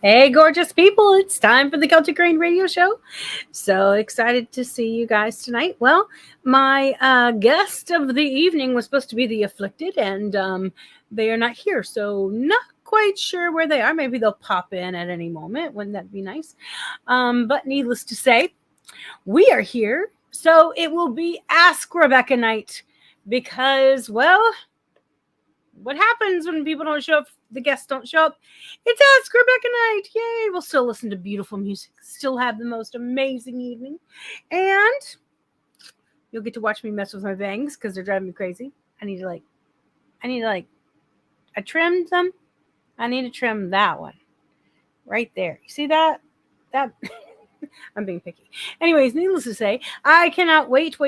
Hey, gorgeous people, it's time for the Celtic Rain Radio Show. So excited to see you guys tonight. Well, my guest of the evening was supposed to be the Afflicted, and they are not here, so not quite sure where they are. Maybe they'll pop in at any moment. Wouldn't that be nice? But needless to say, we are here, so it will be Ask Rebecca night because, well, what happens when people don't show up? The guests don't show up. It's Ask Rebecca night. Yay. We'll still listen to beautiful music, still have the most amazing evening. And you'll get to watch me mess with my bangs because they're driving me crazy. I need to I trimmed them. I need to trim that one right there. You see that? That I'm being picky. Anyways, needless to say, I cannot wait for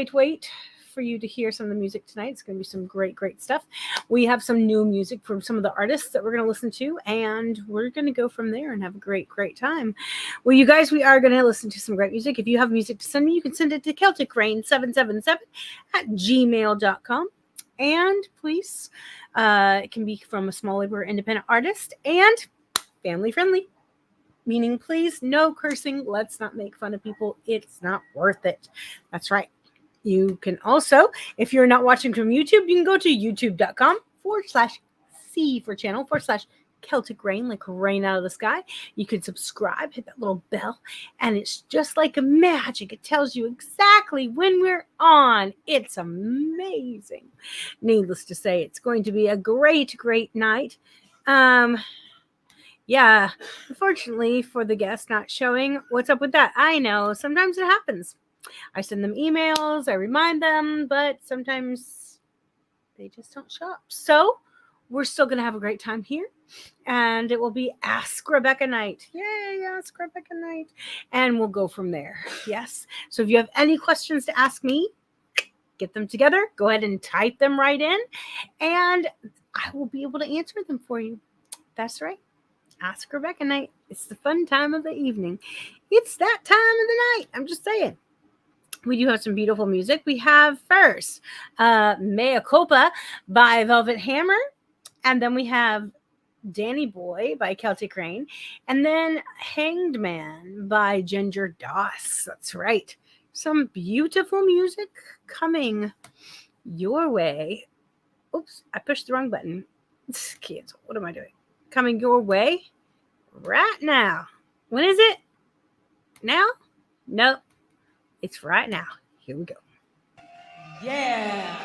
you to hear some of the music tonight. It's going to be some great stuff. We have some new music from some of the artists that we're going to listen to, and we're going to go from there and have a great time. Well, you guys, we are going to listen to some great music. If you have music to send me, you can send it to celticrain777@gmail.com. And please, it can be from a small labor independent artist and family friendly. Meaning, please, no cursing. Let's not make fun of people. It's not worth it. That's right. You can also, if you're not watching from YouTube, you can go to youtube.com/C for channel /Celtic Rain, like rain out of the sky. You can subscribe, hit that little bell, and it's just like a magic. It tells you exactly when we're on. It's amazing. Needless to say, it's going to be a great night. Yeah, unfortunately for the guests not showing, what's up with that? I know, sometimes it happens. I send them emails, I remind them, but sometimes they just don't show up. So we're still going to have a great time here, and it will be Ask Rebecca night. Yay, Ask Rebecca night. And we'll go from there. Yes. So if you have any questions to ask me, get them together. Go ahead and type them right in, and I will be able to answer them for you. That's right. Ask Rebecca night. It's the fun time of the evening. It's that time of the night. I'm just saying. We do have some beautiful music. We have first Mea Culpa by Velvet Hammer. And then we have Danny Boy by Celtic Rain. And then Hanged Man by Ginger Doss. That's right. Some beautiful music coming your way. Oops, I pushed the wrong button. Kids, what am I doing? Coming your way right now. When is it? Now? Nope. It's right now. Here we go. Yeah.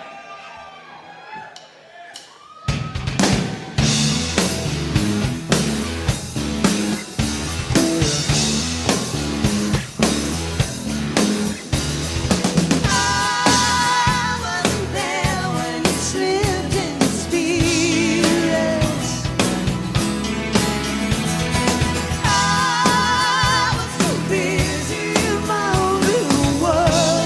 Busy in my own little world.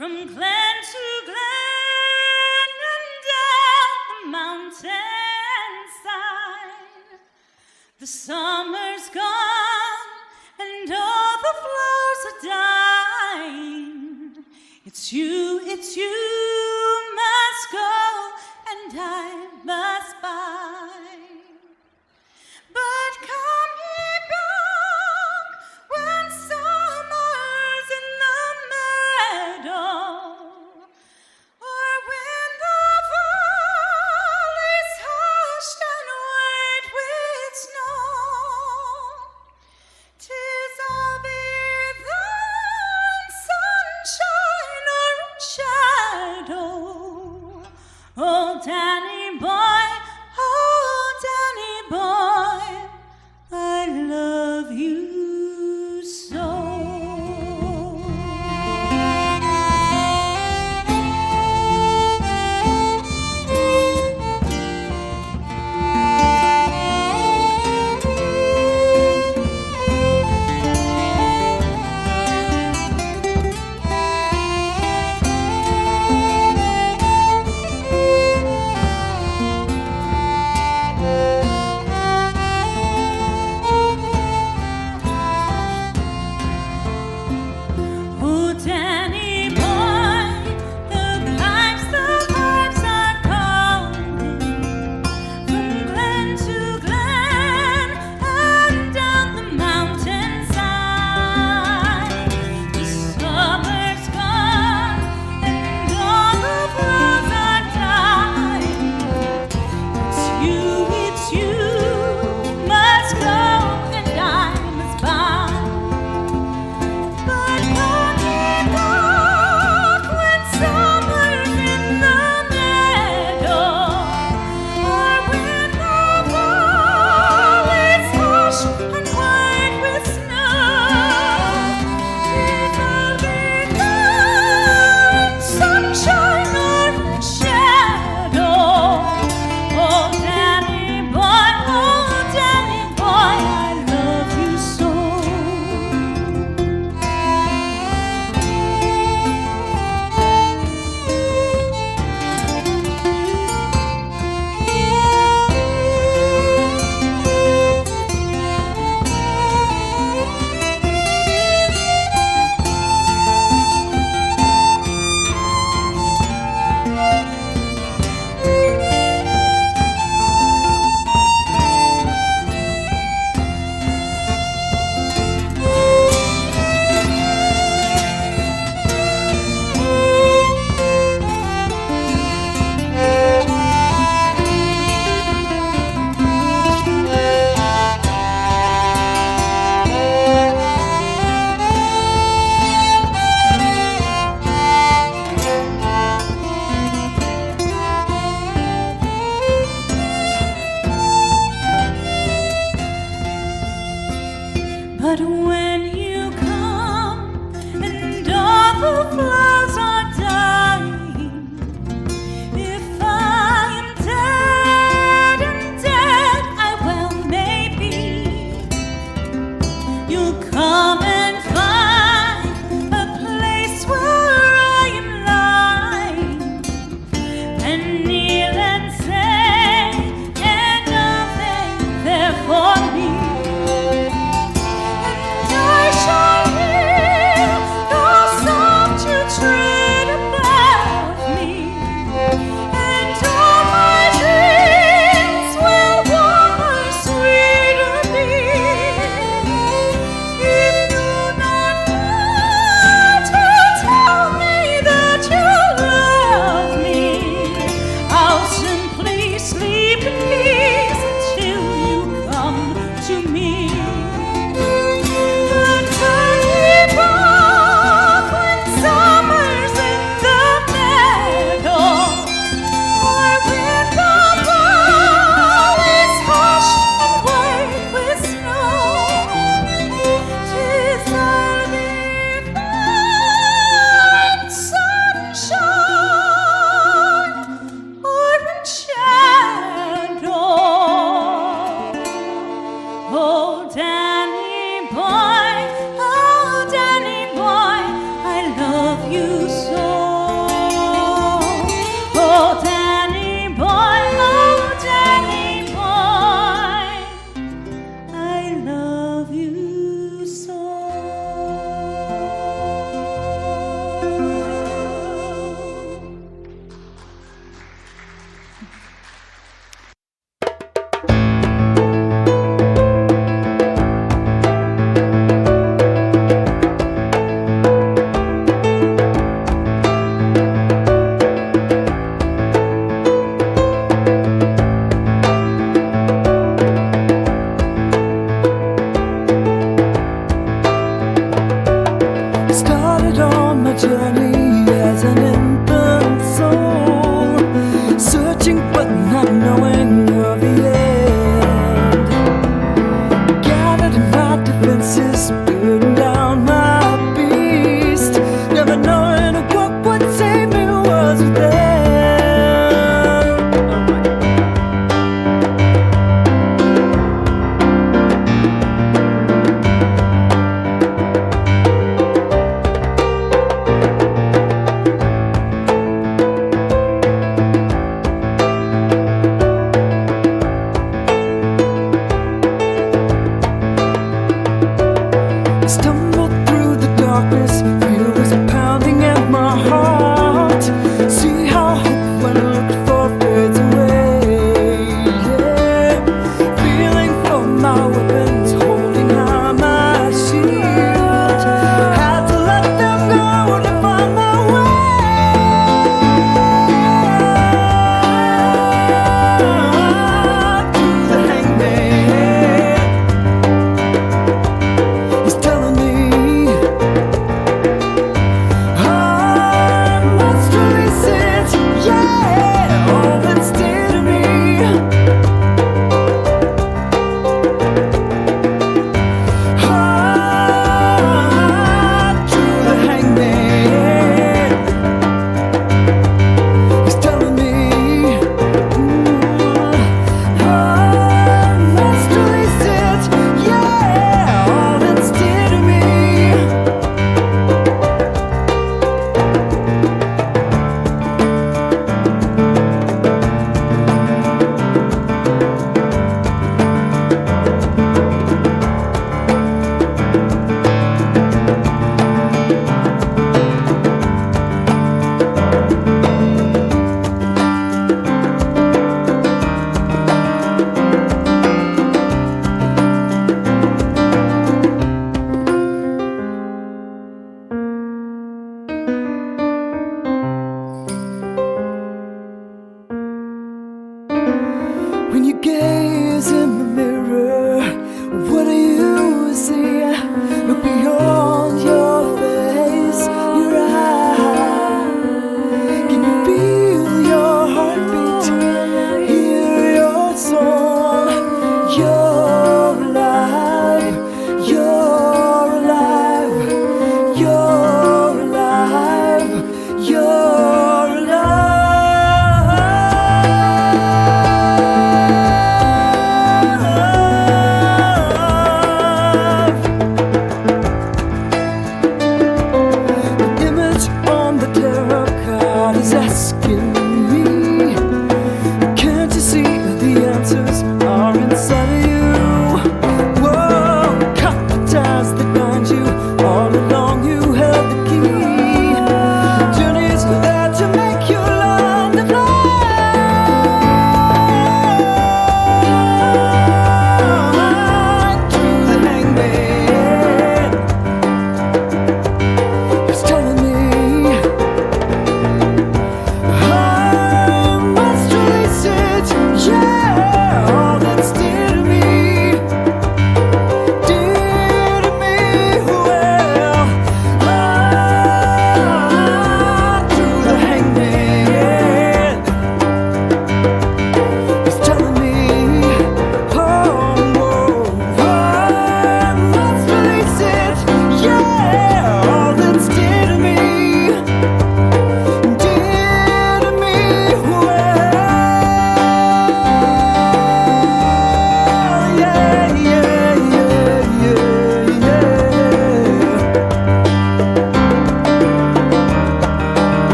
from glen to glen and down the mountainside. The summer's gone and all the flowers are dying. It's you must go and I must bide. But come ye back when summer's in the meadow, or when the valley's hushed and white with snow. 'Tis I'll be then sunshine or shadow. Oh, Danny boy, I love you so. Oh, Danny boy, the pipes are calling from glen to glen and down the mountainside. The summer's gone and all the flowers are dying. It's you must go and I must bide. But come ye back when summer's in the meadow, or when the valley's hushed and white with snow. 'Tis I'll be then sunshine or shadow. Oh, Danny boy, I love you so. But when you come and all the flowers are dying, if I am dead and dead I well may be, you'll come and find a place where I am lying, and kneel and say, and nothing there for me. I shall hear the soft you tread about me, and all my dreams will warmer, sweeter be. If you not fail to tell me that you love me, I'll simply sleep in peace until you come to me. But come ye back when summer's in the meadow, or when the valley's hushed and white with snow. 'Tis I'll be then sunshine or in shadow. Oh, Danny boy, I love you so.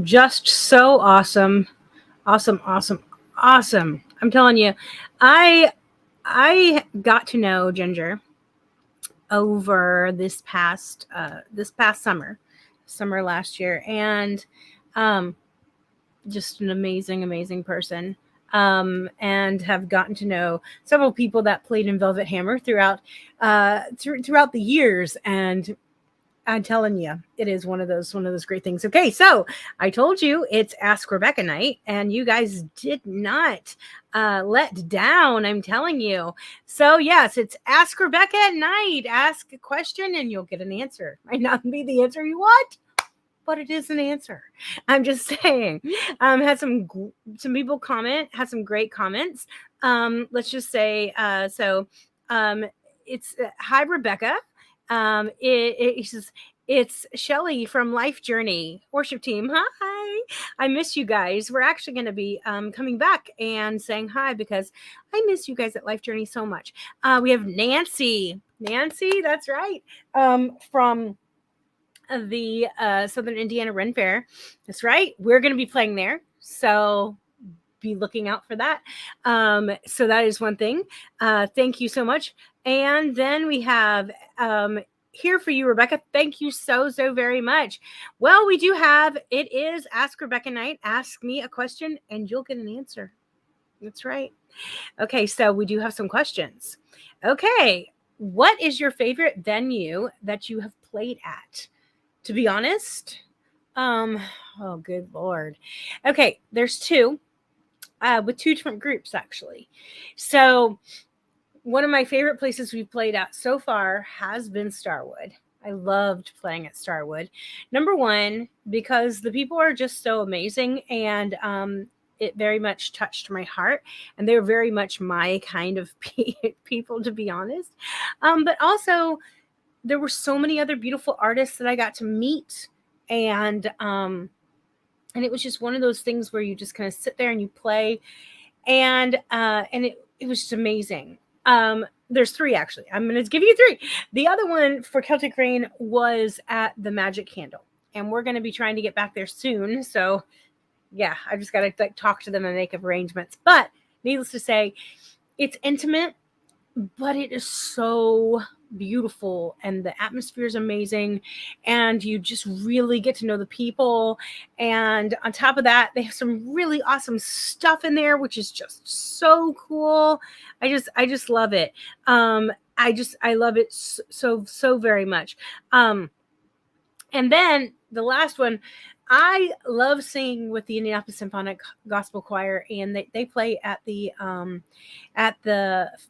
Just so awesome. Awesome, awesome, awesome. I'm telling you, I I got to know Ginger over this past summer last year, and um just an amazing, amazing person. And have gotten to know several people that played in Velvet Hammer throughout the years, and I'm telling you, it is one of those great things. Okay, so I told you it's Ask Rebecca night, and you guys did not let down. I'm telling you. So yes, it's Ask Rebecca at night. Ask a question, and you'll get an answer. Might not be the answer you want, but it is an answer. I'm just saying. Had some people had some great comments. Let's just say um, it's hi Rebecca. It says it's Shelly from Life Journey worship team. Hi, I miss you guys. We're actually going to be coming back and saying hi because I miss you guys at Life Journey so much. We have Nancy. Nancy, that's right. From the Southern Indiana Ren Fair. That's right. We're going to be playing there. So be looking out for that. So that is one thing. Thank you so much. And then we have here for you, Rebecca. Thank you so very much. Well, we do have it is Ask Rebecca night. Ask me a question and you'll get an answer. That's right. Okay, so we do have some questions. Okay, what is your favorite venue that you have played at? To be honest, oh good lord. Okay, there's two, with two different groups actually. So one of my favorite places we've played at so far has been Starwood. I loved playing at Starwood. Number one, because the people are just so amazing, and it very much touched my heart, and they're very much my kind of people, to be honest. But also, there were so many other beautiful artists that I got to meet, and it was just one of those things where you just kind of sit there and you play, and it was just amazing. There's three actually. I'm going to give you three. The other one for Celtic Rain was at the Magic Candle, and we're going to be trying to get back there soon. So yeah, I just got to talk to them and make arrangements. But needless to say, it's intimate, but it is so beautiful, and the atmosphere is amazing, and you just really get to know the people. And on top of that, they have some really awesome stuff in there, which is just so cool. I just love it. I love it so very much. And then the last one, I love singing with the Indianapolis Symphonic Gospel Choir, and they play at the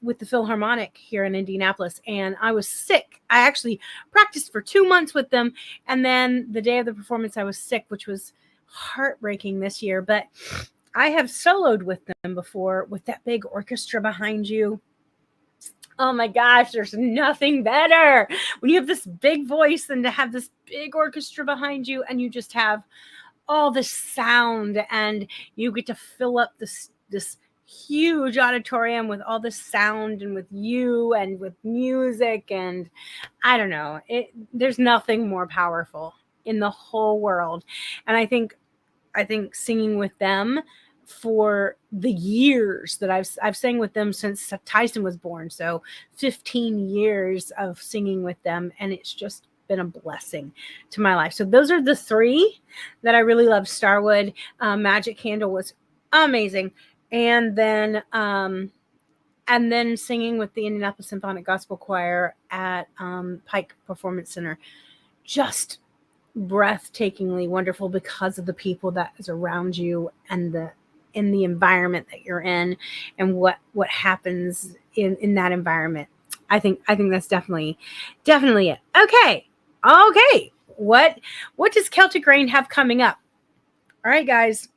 with the Philharmonic here in Indianapolis. And I was sick. I actually practiced for 2 months with them, and then the day of the performance, I was sick, which was heartbreaking this year. But I have soloed with them before with that big orchestra behind you. Oh my gosh, there's nothing better when you have this big voice and to have this big orchestra behind you, and you just have all this sound, and you get to fill up this huge auditorium with all this sound and with you and with music. And I don't know, there's nothing more powerful in the whole world. And I think singing with them for the years that I've sang with them since Tyson was born. So 15 years of singing with them, and it's just been a blessing to my life. So those are the three that I really love. Starwood, Magic Candle was amazing, and then singing with the Indianapolis Symphonic Gospel Choir at Pike Performance Center, just breathtakingly wonderful because of the people that is around you, and in the environment that you're in, and what happens in that environment. I think that's definitely it. Okay. What does Celtic Rain have coming up? All right, guys.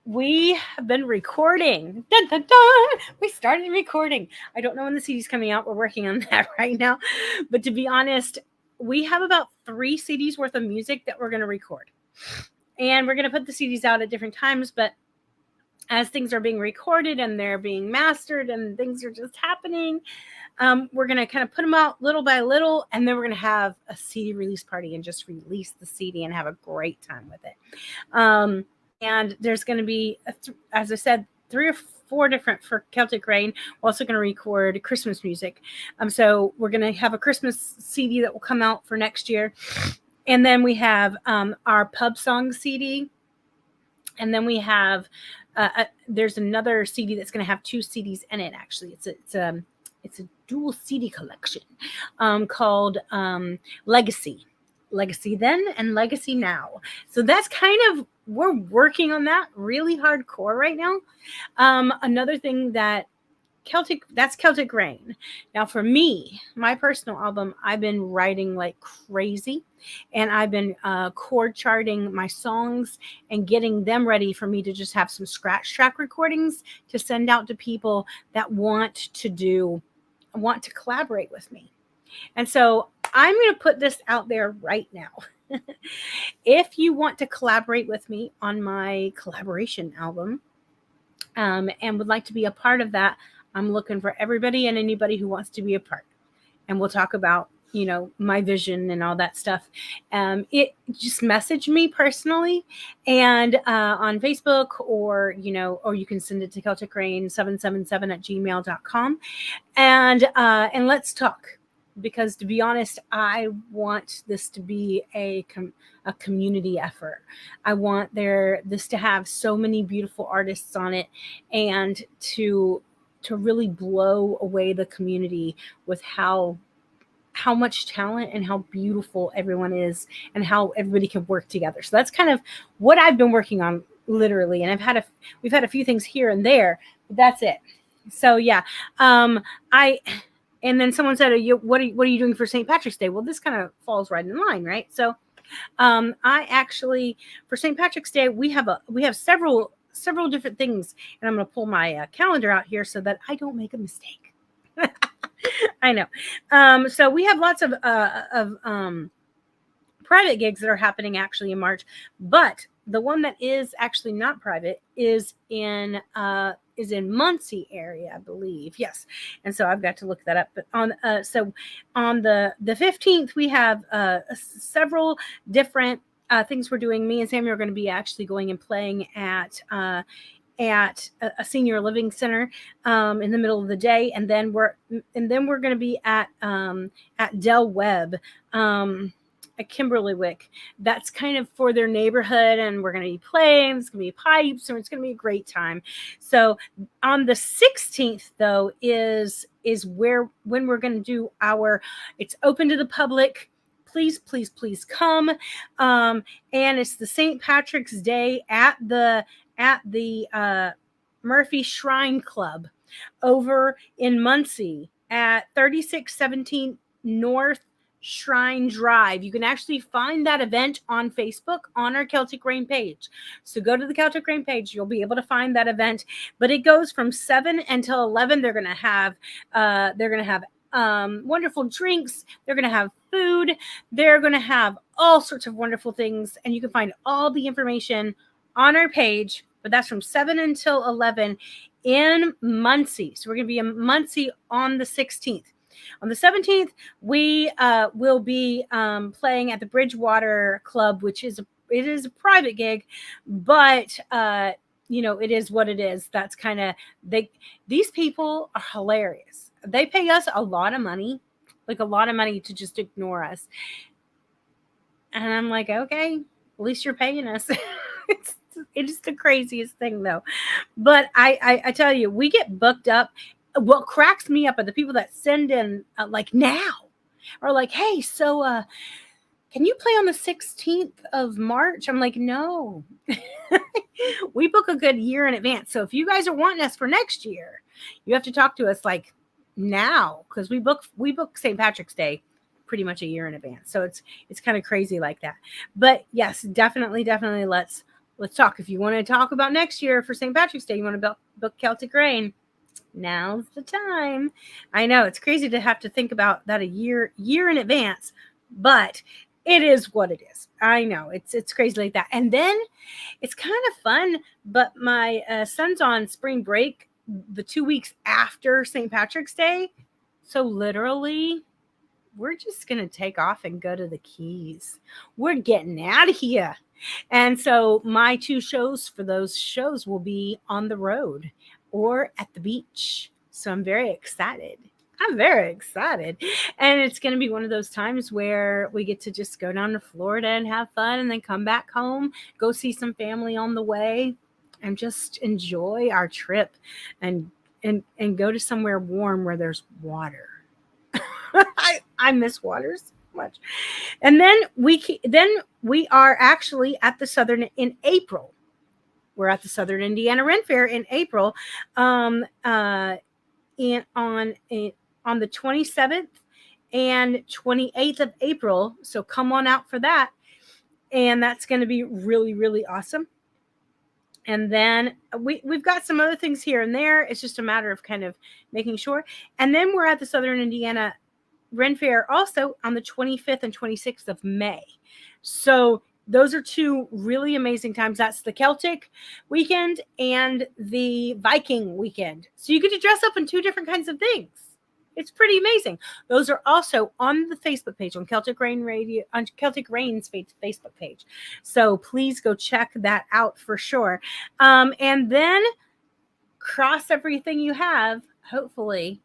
We have been recording. Dun, dun, dun. We started recording. I don't know when the CD's coming out. We're working on that right now. But to be honest, we have about 3 CDs worth of music that we're going to record. And we're going to put the CDs out at different times, but as things are being recorded and they're being mastered and things are just happening, we're going to kind of put them out little by little, and then we're going to have a CD release party and just release the CD and have a great time with it. And there's going to be, as I said, 3 or 4 different for Celtic Rain. We're also going to record Christmas music. So we're going to have a Christmas CD that will come out for next year. And then we have our pub song CD. And then we have, there's another CD that's going to have 2 CDs in it, actually. It's a dual CD collection called Legacy Then and Legacy Now. So that's kind of, we're working on that really hardcore right now. Another thing that that's Celtic Rain. Now for me, my personal album, I've been writing like crazy, and I've been chord charting my songs and getting them ready for me to just have some scratch track recordings to send out to people that want to collaborate with me. And so I'm going to put this out there right now. If you want to collaborate with me on my collaboration album, and would like to be a part of that, I'm looking for everybody and anybody who wants to be a part. And we'll talk about, my vision and all that stuff. It just message me personally and on Facebook, or you can send it to celticrain777@gmail.com, and let's talk. Because to be honest, I want this to be a community effort. I want this to have so many beautiful artists on it, and to really blow away the community with how much talent and how beautiful everyone is, and how everybody can work together. So that's kind of what I've been working on, literally. And we've had a few things here and there, but that's it. So yeah, and then someone said, what are you doing for St. Patrick's Day? Well, this kind of falls right in line, right? So I actually, for St. Patrick's Day, we have several different things, and I'm going to pull my calendar out here so that I don't make a mistake. I know. So we have lots of private gigs that are happening actually in March, but the one that is actually not private is in Muncie area, I believe. Yes. And so I've got to look that up. But on the 15th, we have several different things we're doing. Me and Sammy are going to be actually going and playing at a senior living center in the middle of the day, and then we're going to be at Del Webb at Kimberlywick. That's kind of for their neighborhood, and we're going to be playing. It's going to be pipes, and it's going to be a great time. So on the 16th, though, is when we're going to do it's open to the public. Please, please, please come. And it's the St. Patrick's Day at the Murphy Shrine Club over in Muncie at 3617 North Shrine Drive. You can actually find that event on Facebook on our Celtic Rain page. So go to the Celtic Rain page. You'll be able to find that event. But it goes from 7 until 11. They're going to have wonderful drinks. They're going to have food. They're going to have all sorts of wonderful things. And you can find all the information on our page. But that's from 7 until 11 in Muncie. So we're going to be in Muncie on the 16th. On the 17th, we will be playing at the Bridgewater Club, which is a private gig, but it is what it is. That's kind of these people are hilarious. They pay us a lot of money to just ignore us. And I'm like, okay, at least you're paying us. It's the craziest thing, though. But I tell you, we get booked up. What cracks me up are the people that send in like now, or like, hey, so can you play on the 16th of March? I'm like, no. We book a good year in advance. So if you guys are wanting us for next year, you have to talk to us like now, because we book St. Patrick's Day pretty much a year in advance. So it's kind of crazy like that. But yes, definitely let's talk. If you want to talk about next year for St. Patrick's Day, you want to book Celtic Rain, now's the time. I know it's crazy to have to think about that a year in advance, but it is what it is. I know it's crazy like that. And then it's kind of fun, but my son's on spring break the 2 weeks after St. Patrick's Day. So literally, we're just going to take off and go to the Keys. We're getting out of here. And so my 2 shows for those shows will be on the road or at the beach. So I'm very excited. I'm very excited. And it's going to be one of those times where we get to just go down to Florida and have fun and then come back home, go see some family on the way and just enjoy our trip and go to somewhere warm where there's water. I miss water so much. And then we are actually at the Southern in April. We're at the Southern Indiana Ren Fair in April. And on the 27th and 28th of April. So come on out for that. And that's going to be really, really awesome. And then we've got some other things here and there. It's just a matter of kind of making sure. And then we're at the Southern Indiana Ren Fair also on the 25th and 26th of May. So those are 2 really amazing times. That's the Celtic weekend and the Viking weekend. So you get to dress up in 2 different kinds of things. It's pretty amazing. Those are also on the Facebook page, on Celtic Rain Radio, on Celtic Rain's Facebook page. So please go check that out for sure. And then cross everything you have, hopefully.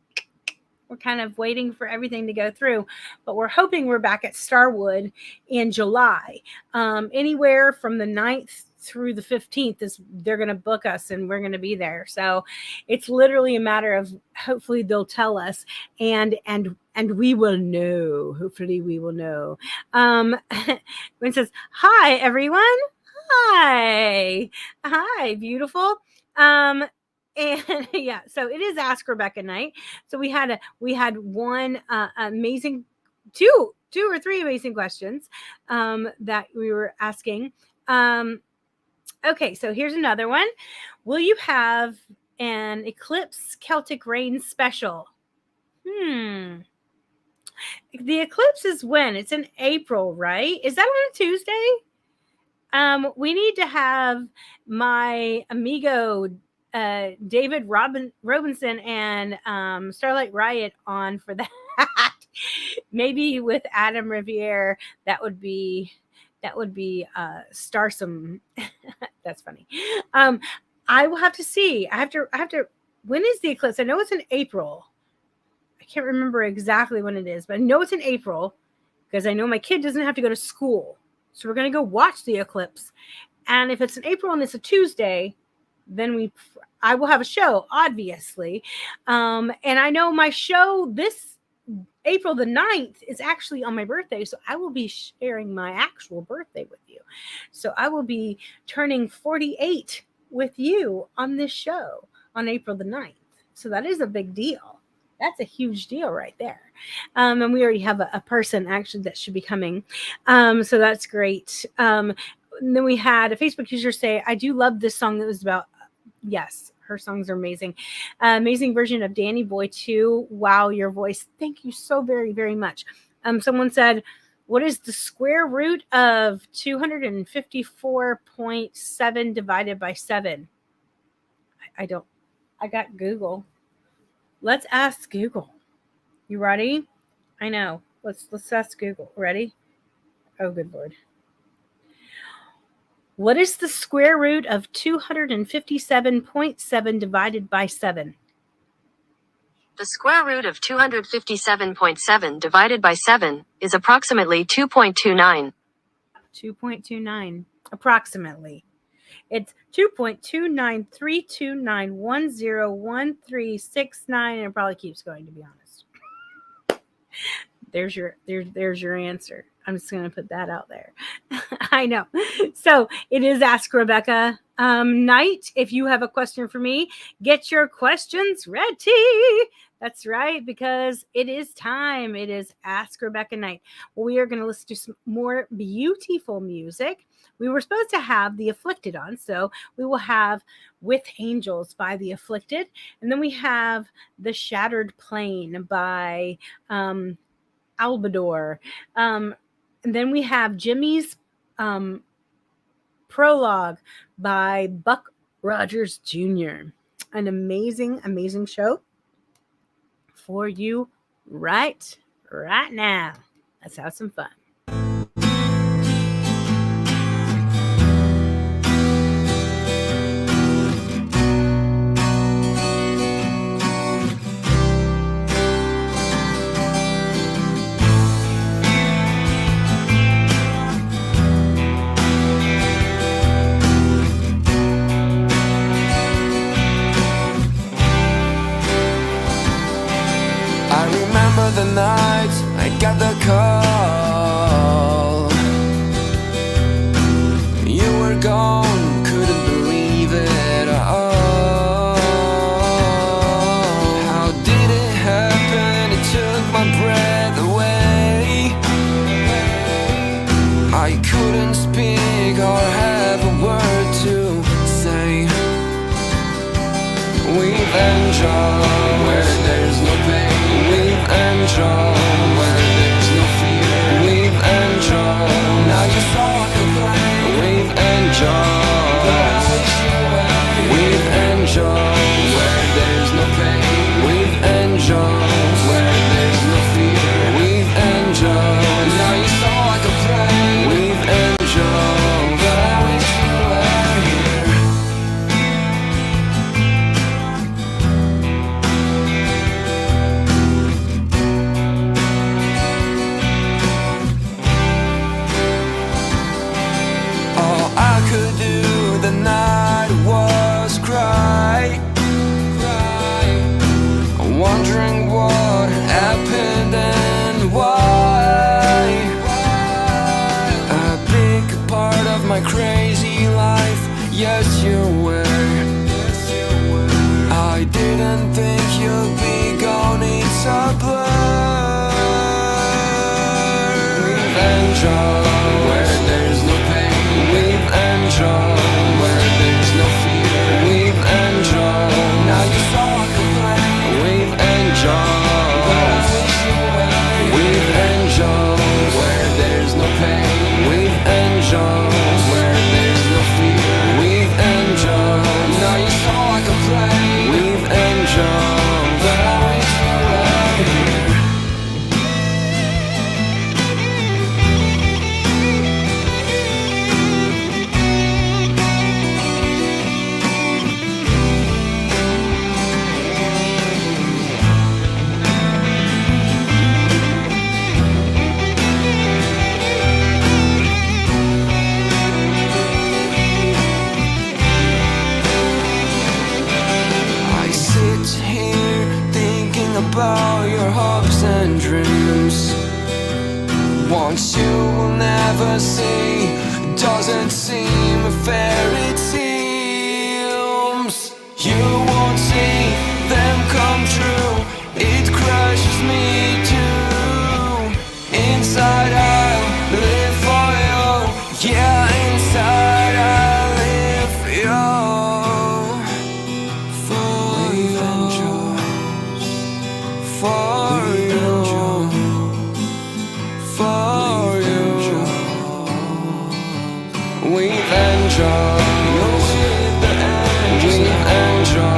We're kind of waiting for everything to go through, but we're hoping we're back at Starwood in July. Anywhere from the 9th through the 15th is they're going to book us and we're going to be there. So it's literally a matter of hopefully they'll tell us and we will know. Hopefully we will know. When it says, hi, everyone. Hi, beautiful. And yeah, so it is Ask Rebecca night. So we had one amazing, two or three amazing questions that we were asking. Okay, so here's another one. Will you have an Eclipse Celtic Rain special? The eclipse is when? It's in April, right? Is that on a Tuesday? We need to have my amigo David Robinson and Starlight Riot on for that. Maybe with Adam Riviere, that would be starsome. That's funny. I will have to see. I have to. When is the eclipse? I know it's in April. I can't remember exactly when it is, but I know it's in April because I know my kid doesn't have to go to school. So we're going to go watch the eclipse. And if it's in April and it's a Tuesday, then I will have a show, obviously. And I know my show this April the 9th is actually on my birthday. So I will be sharing my actual birthday with you. So I will be turning 48 with you on this show on April the 9th. So that is a big deal. That's a huge deal right there. And we already have a person actually that should be coming. So that's great. And then we had a Facebook user say, I do love this song that was about, yes, her songs are amazing. Amazing version of Danny Boy too. Wow, your voice. Thank you so very, very much. Someone said, what is the square root of 254.7 divided by 7? I got Google. Let's ask Google. You ready? I know. Let's ask Google. Ready? Oh, good Lord. What is the square root of 257.7 divided by 7? The square root of 257.7 divided by 7 is approximately 2.29. 2.29. Approximately. It's 2.293291011369, and it probably keeps going, to be honest. There's your answer. I'm just going to put that out there. I know. So it is Ask Rebecca night. If you have a question for me, get your questions ready. That's right, because it is time. It is Ask Rebecca night. Well, we are going to listen to some more beautiful music. We were supposed to have The Afflicted on, so we will have With Angels by The Afflicted. And then we have The Shattered Plane by Albador. And then we have Jimmy's prologue by Buck Rogers Jr. An amazing, amazing show for you right now. Let's have some fun. The night I got the call, you were gone, couldn't believe it all. How did it happen? It took my breath away. I couldn't speak or have a word to say. We've enjoyed where there's no pain. We've enjoyed where there's no fear. We've enjoyed. Now you saw I complain. We've enjoyed. We've enjoyed where there's no pain. We've enjoyed where there's no fear. We've enjoyed. Now you saw I complain. We've enjoyed. But I wish you were here. Could do the night was cry, wondering what happened and why. A big part of my crazy life, yes you were. I didn't think you'd be gone, it's a blur. We've enjoyed where there's no pain. We've enjoyed where there's no fear. We've enjoyed. Now you saw I complain. We've enjoyed. But I wish you were. We've enjoyed where there's no pain. We've enjoyed where there's no fear. We've enjoyed. Now you saw I complain. We've enjoyed. But I wish you were here. About your hopes and dreams, ones you will never see. Doesn't seem fair, it seems. You won't see them come true. It crushes me too. Inside I'll live for you. Yeah, inside I'll live for you. For you, for you, we've enjoyed. We've enjoyed.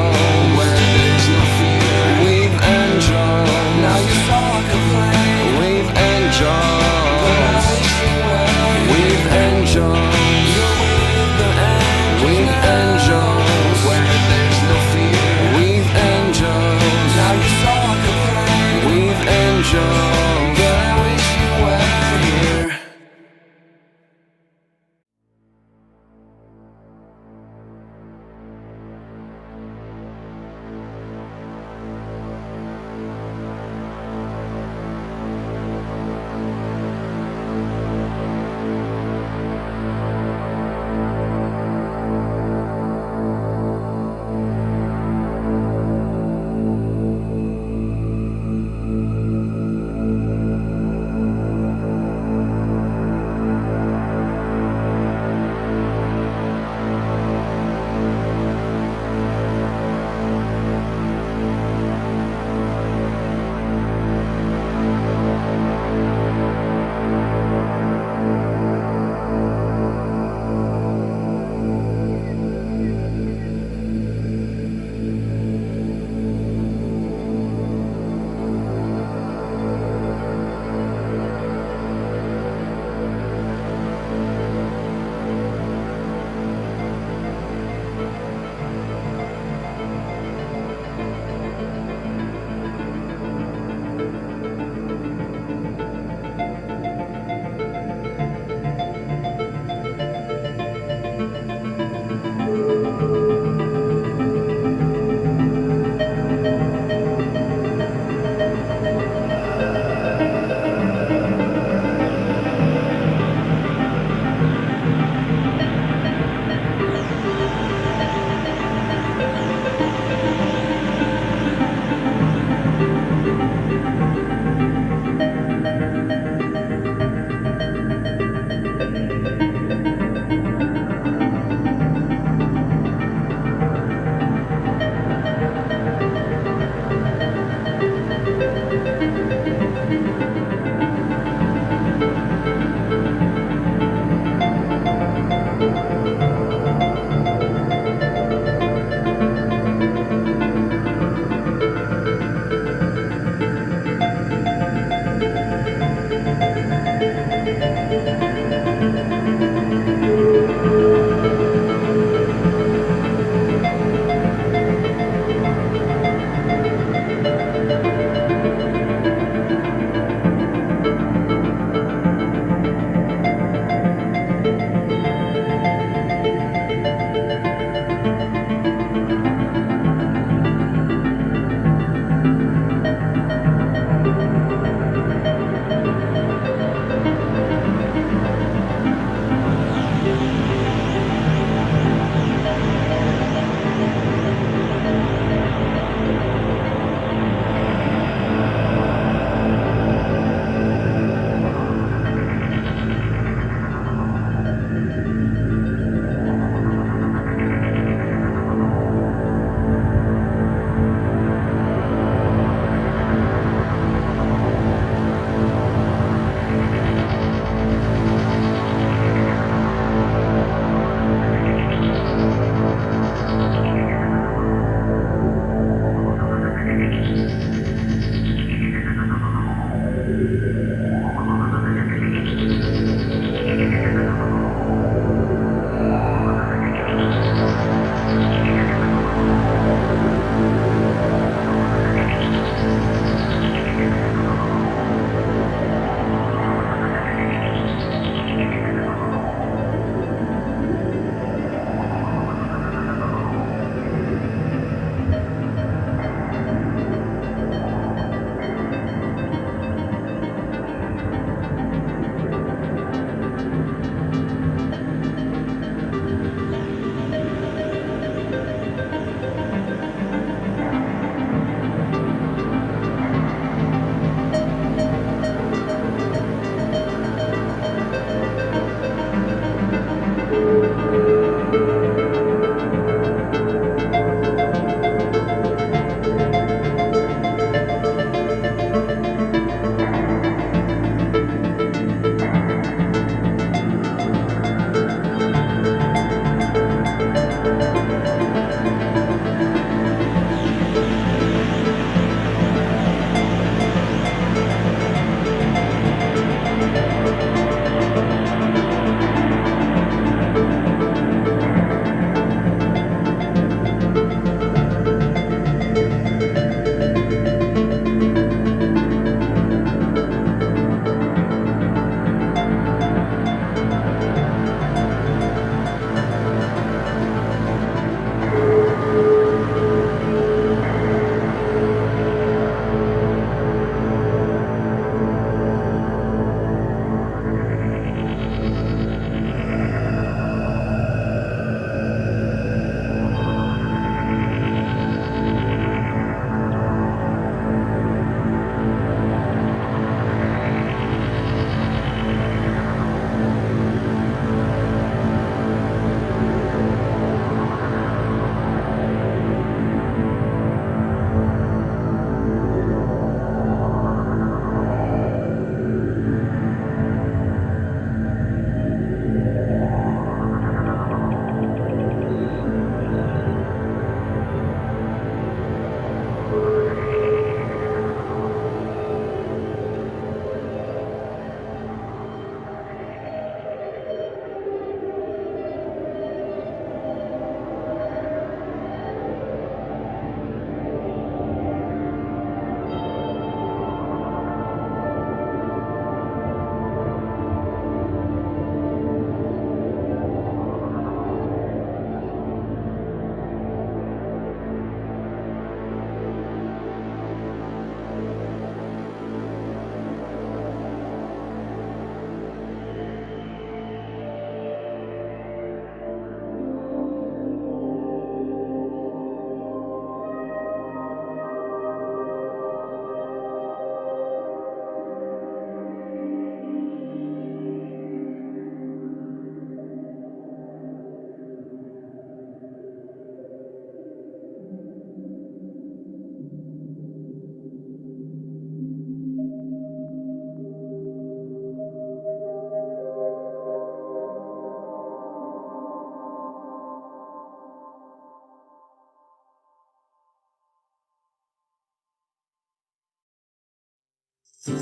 Jimmy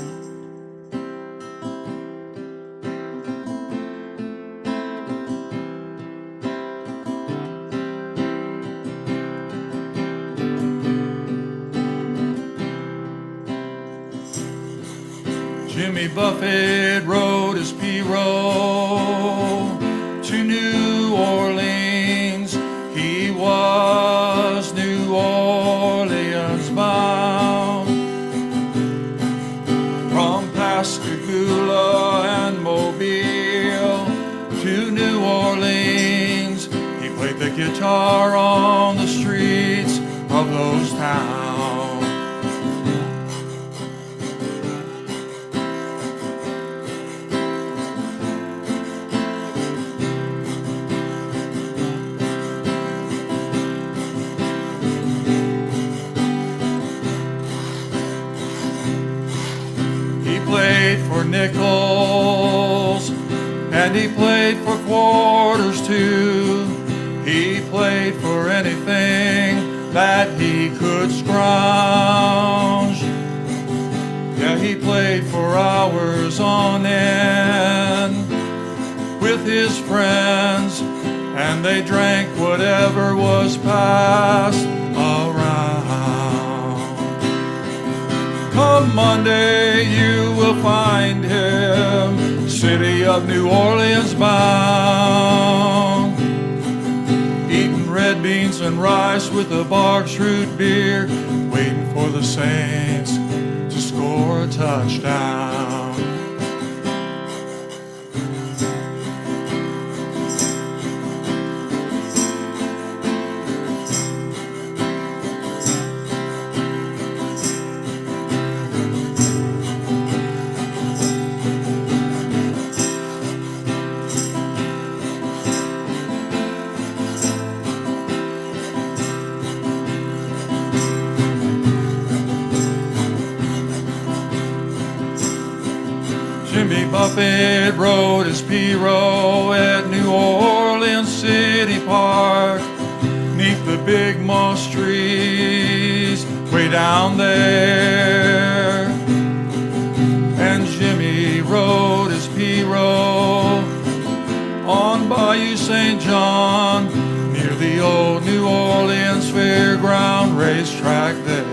Buffett rode his P-Row to New Orleans. He was New Orleans bound. From Pascagoula and Mobile to New Orleans, he played the guitar on the streets of those towns. For nickels, and he played for quarters too. He played for anything that he could scrounge. Yeah, he played for hours on end with his friends, and they drank whatever was passed around. Come Monday, you will find him, city of New Orleans bound, eating red beans and rice with a Barks root beer, waiting for the Saints to score a touchdown. Jimmy Buffett rode his P-Row at New Orleans City Park, neath the big moss trees way down there. And Jimmy rode his P-Row on Bayou St. John, near the old New Orleans Fairground racetrack there.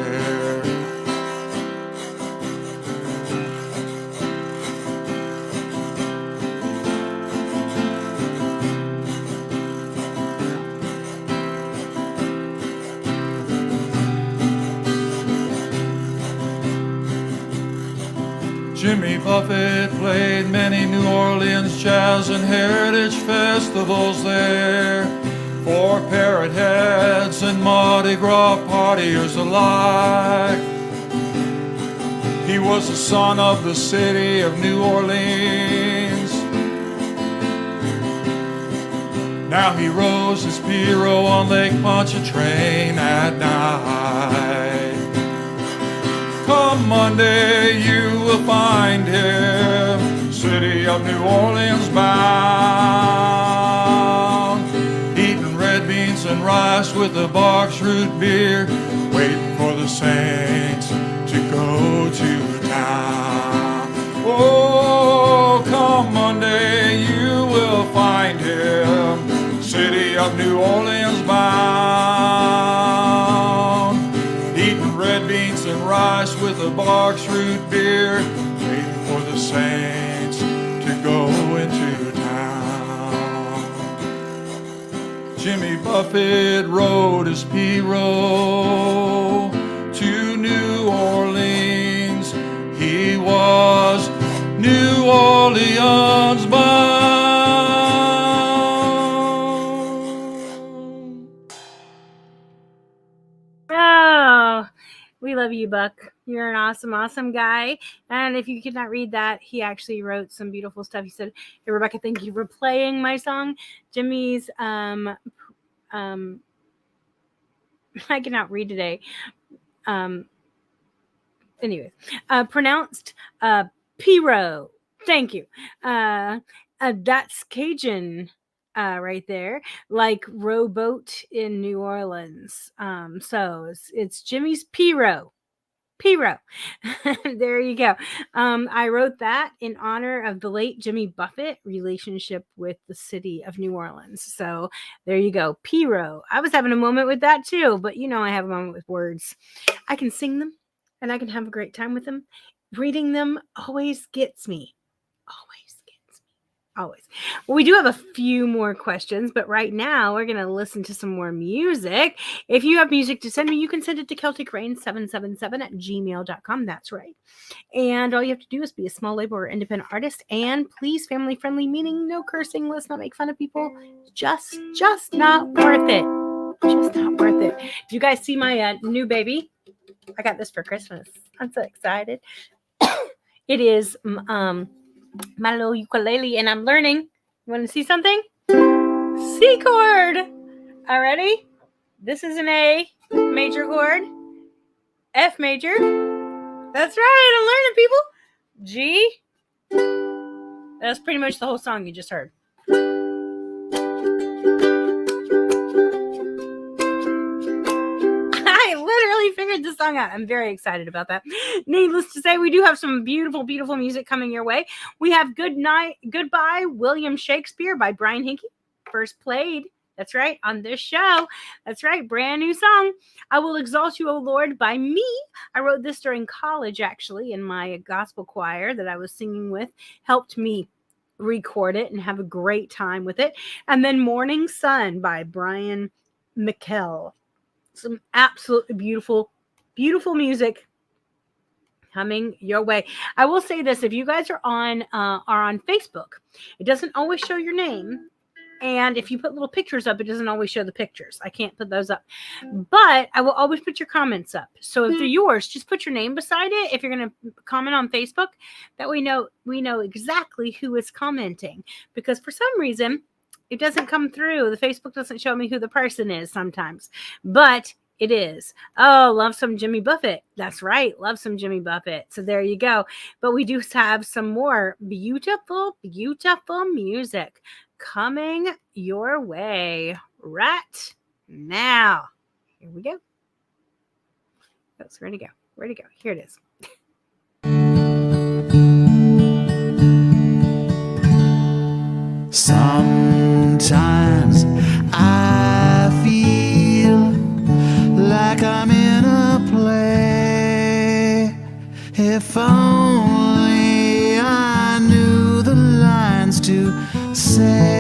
Jimmy Buffett played many New Orleans jazz and heritage festivals there for parrot heads and Mardi Gras partiers alike. He was the son of the city of New Orleans. Now he rows his P-Row on Lake Pontchartrain at night. Come Monday, you will find him, city of New Orleans bound, eating red beans and rice with a Barks root beer, waiting for the Saints to go to town. Oh, come Monday, you will find him, city of New Orleans bound, eating red beans and rice with a Barks root beer, waiting for the Saints to go into town. Jimmy Buffett rode his P-Row to New Orleans. He was New Orleans bound. Oh, we love you, Buck. You're an awesome, awesome guy. And if you could not read that, he actually wrote some beautiful stuff. He said, "Hey, Rebecca, thank you for playing my song." Jimmy's, I cannot read today. Anyways, pronounced P-Row. Thank you. That's Cajun right there, like rowboat in New Orleans. So it's Jimmy's P-Row. Piro. There you go. I wrote that in honor of the late Jimmy Buffett relationship with the city of New Orleans. So there you go. Piro. I was having a moment with that too, but you know I have a moment with words. I can sing them and I can have a great time with them. Reading them always gets me. Always gets me. Always. Well, we do have a few more questions, but right now we're going to listen to some more music. If you have music to send me, you can send it to celticrain777@gmail.com. That's right. And all you have to do is be a small label or independent artist, and please family friendly, meaning no cursing. Let's not make fun of people. Just not worth it. Just not worth it. Do you guys see my new baby? I got this for Christmas. I'm so excited. It is my little ukulele, and I'm learning. You want to see something? C chord. All ready? This is an A major chord. F major. That's right. I'm learning, people. G. That's pretty much the whole song you just heard. I literally figured the song out. I'm very excited about that. Needless to say, we do have some beautiful, beautiful music coming your way. We have Goodbye, William Shakespeare by Brian Hinkey. First played. That's right, on this show. That's right, brand new song. I Will Exalt You, O Lord, by me. I wrote this during college, actually, and my gospel choir that I was singing with helped me record it and have a great time with it. And then Morning Sun by Brian McKell. Some absolutely beautiful, beautiful music coming your way. I will say this: if you guys are on Facebook, it doesn't always show your name. And if you put little pictures up, it doesn't always show the pictures. I can't put those up. But I will always put your comments up. So if they're yours, just put your name beside it. If you're going to comment on Facebook, that we know exactly who is commenting. Because for some reason, it doesn't come through. The Facebook doesn't show me who the person is sometimes. But it is. Oh, love some Jimmy Buffett. That's right. Love some Jimmy Buffett. So there you go. But we do have some more beautiful, beautiful music coming your way right now. Here we go. Where'd it go? Where'd it go? Here it is. Sometimes I feel like I'm in a play. If only I knew the lines to say.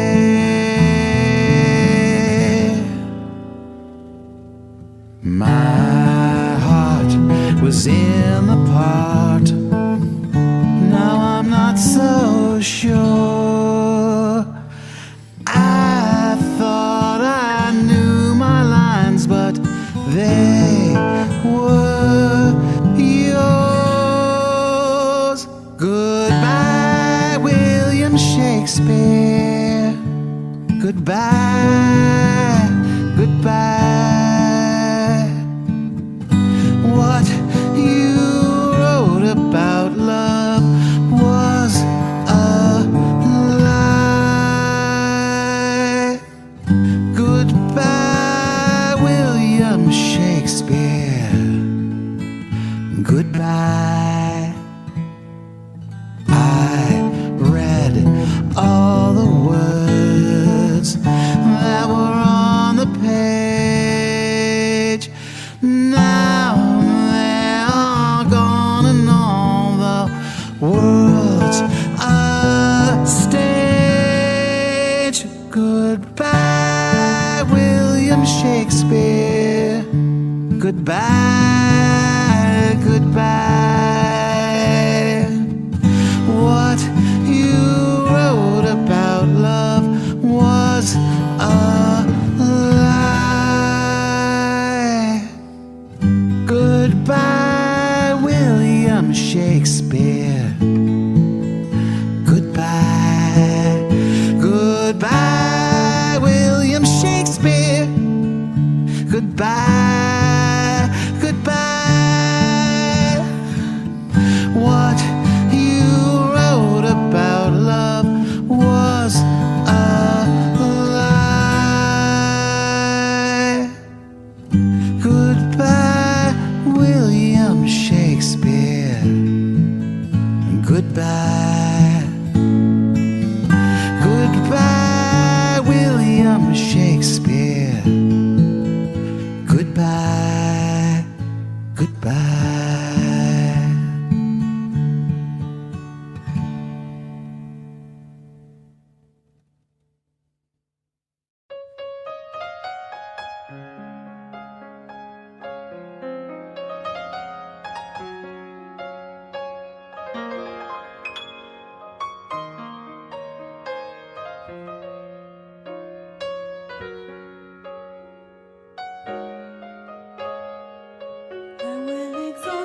My heart was in the part. Now I'm not so sure. I thought I knew my lines, but they were yours. Goodbye, William Shakespeare. Goodbye, goodbye. What you wrote about love was a lie. Goodbye, William Shakespeare. Goodbye. I read all the words that were on the page. Now they're all gone and all the world's a stage. Goodbye, William Shakespeare. Goodbye, goodbye. What you wrote about love was a lie. Goodbye, William Shakespeare. Goodbye, goodbye, William Shakespeare. Goodbye, goodbye. What you wrote about love was a lie. Goodbye, William Shakespeare.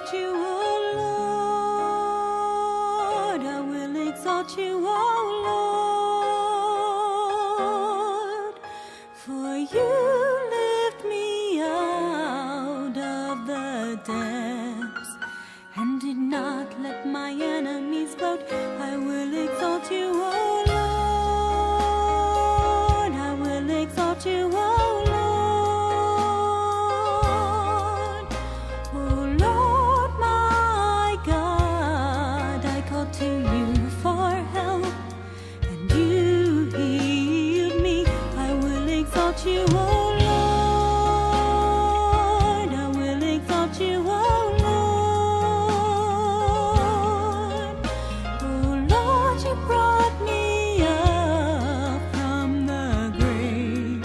exalt you, O Lord. I will exalt you, O Lord. For you lift me out of the depths and did not let my enemies float. I will exalt you, O Lord. I will exalt you, O Lord. O Lord, my God, I called to you for help, and you healed me. I will exalt you, O Lord. I will exalt you, O Lord. O Lord, you brought me up from the grave.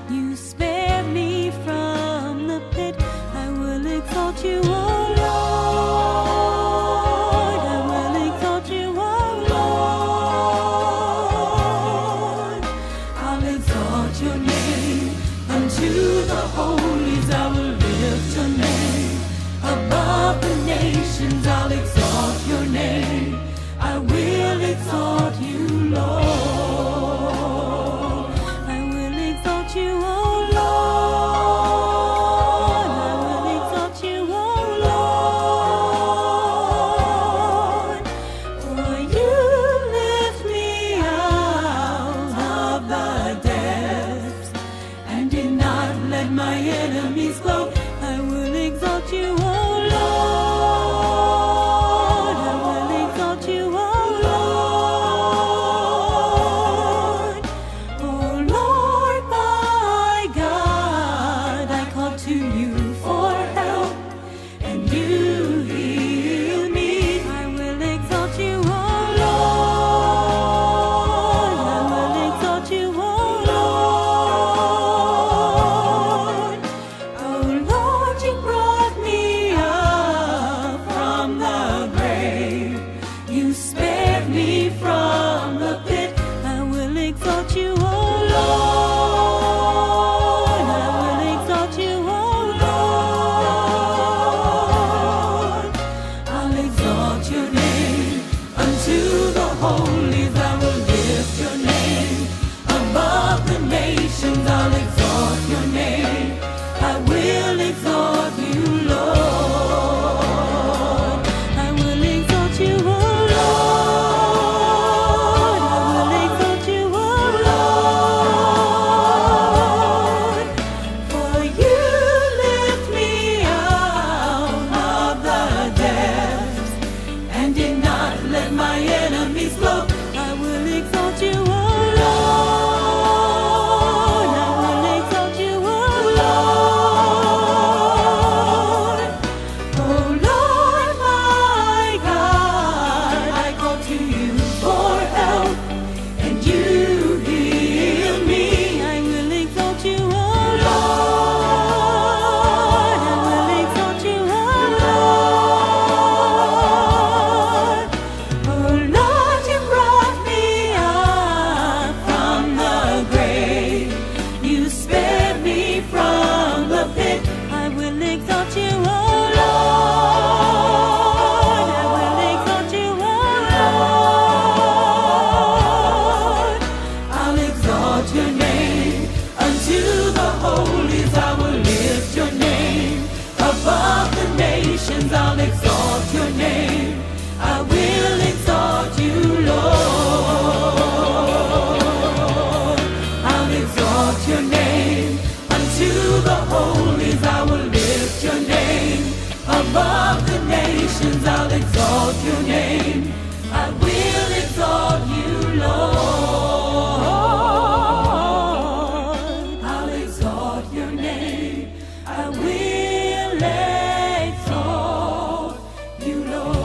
You spared me from the pit. I will exalt you, O Lord. I will exalt you, O Lord. I'll exalt your name unto the holies. I will lift your name above the nations. I'll exalt your name. I will exalt you, Lord. I will exalt you, O Lord. I will exalt you, O Lord. For you lift me out of the depths and did not let my enemies float. I will exalt you, O Lord. I will exalt you, O Lord. O Lord, my God, I called to you for help, and you healed me. I will exalt you, O Lord. I will exalt you, O Lord. O Lord, you brought me up from the grave. You spared me from the pit. I will exalt you, O Lord. I will exalt you, O Lord. I'll exalt your name unto the holies. I will lift your name above the nations. I'll exalt your name. I will exalt you, Lord. I will exalt you, O Lord. I will exalt you, O Lord. For you lift me out of the depths and did not let my enemies float. I will exalt you, O Lord. I will exalt you, O Lord. O Lord, my God, I call to you for help, and you healed me. I will exalt you, O Lord. I will exalt you, O Lord. O Lord, you brought me up from the grave. You spared me from the pit. I will exalt you, O Lord. I will exalt you, O Lord. I'll exalt your name unto the holies. I will lift your name above the nations. I'll exalt your name. I will exalt you, Lord. I'll exalt your name unto the holies. I will lift your name above the nations. I'll exalt your name. I will exalt you, Lord. I'll exalt your name. I will exalt you, Lord.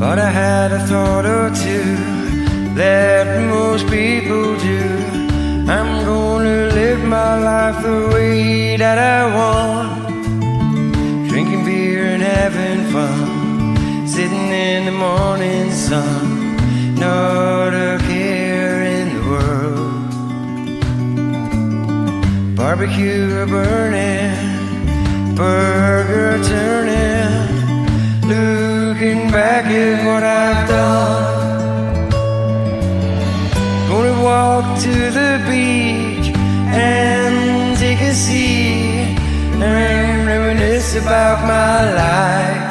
But I had a thought or two that most people do. I'm gonna live my life the way that I want, drinking beer and having fun, sitting in the morning sun, not a care in the world. Barbecue burning, burger turning, looking back at what I've done. Gonna walk to the beach and take a seat and reminisce about my life.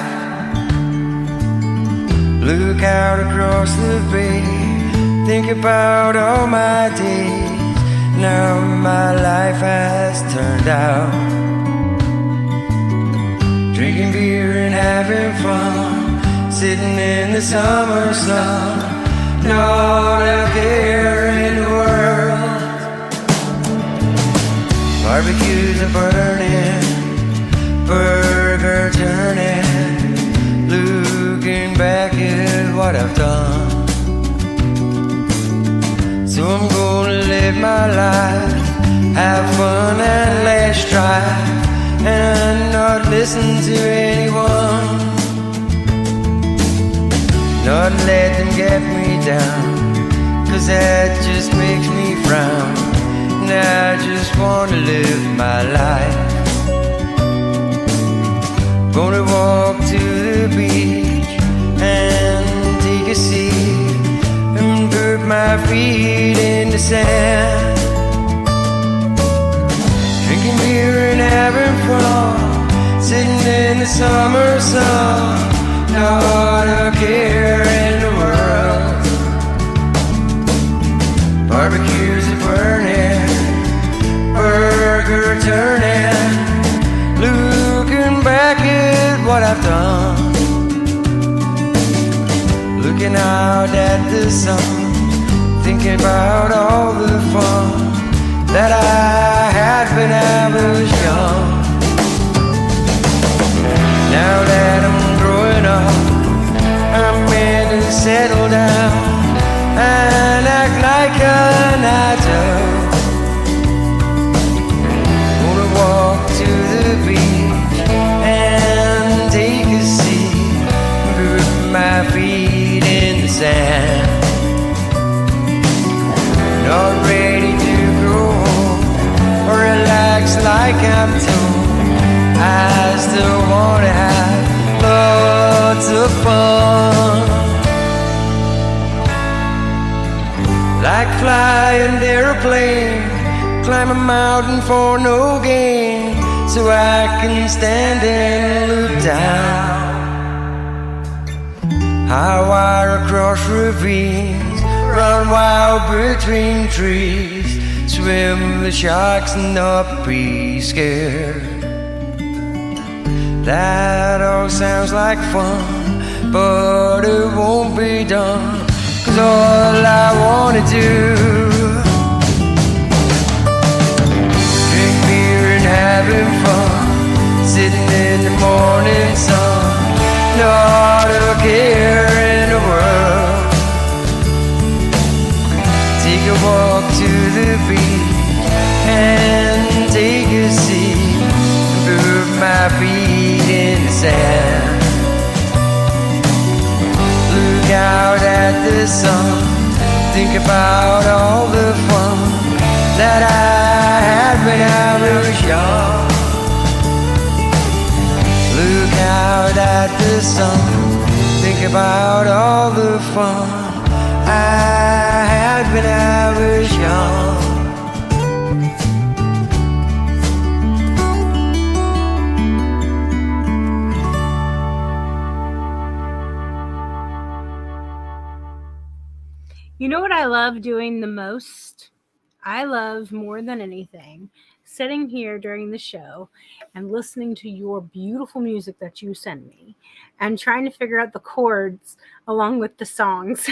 Look out across the bay, think about all my days, now my life has turned out. Drinking beer and having fun, sitting in the summer sun, not a care in the world. Barbecues are burning, burger turning, looking back at what I've done. So I'm gonna live my life, have fun and less strife, and not listen to anyone, not let them get me down, 'cause that just makes me frown. And I just wanna live my life. Gonna walk to the beach and take a seat and put my feet in the sand, drinking beer and having fun, sitting in the summer sun, not a care in the world. Barbecues are burning, burger turning, looking back at what I've done. Looking out at the sun, thinking about all the fun that I had when I was young. Now that I'm growing up, I'm ready to settle down and act like an adult. Gonna walk to the beach and take a seat, put my feet in the sand. Not ready to grow old or relax like I'm told. I still wanna have lots of fun, like fly an airplane, climb a mountain for no gain, so I can stand and look down. High wire across ravines, run wild between trees, swim with the sharks and not be scared. That all sounds like fun, but it won't be done, 'cause all I wanna do, drink beer and having fun, sitting in the morning sun, not a care in the world. Take a walk to the beach and take a seat, put my feet in the sand. Look out at the sun, think about all the fun that I had when I was young. Look out at the sun, think about all the fun I had when I was young. You know what I love doing the most? I love more than anything sitting here during the show and listening to your beautiful music that you send me and trying to figure out the chords along with the songs.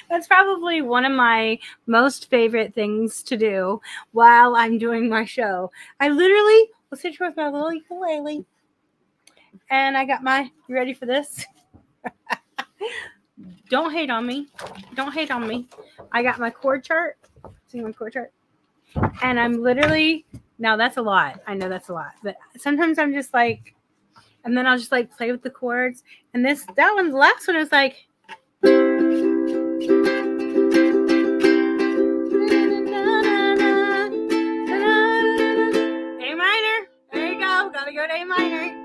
That's probably one of my most favorite things to do while I'm doing my show. I literally will sit here with my little ukulele and I got my, you ready for this? Don't hate on me. Don't hate on me. I got my chord chart. See my chord chart? And I'm literally, now that's a lot. I know that's a lot. But sometimes I'm just like, and then I'll just like play with the chords. And that one, the last one is like, A minor. There you go. Gotta go to A minor.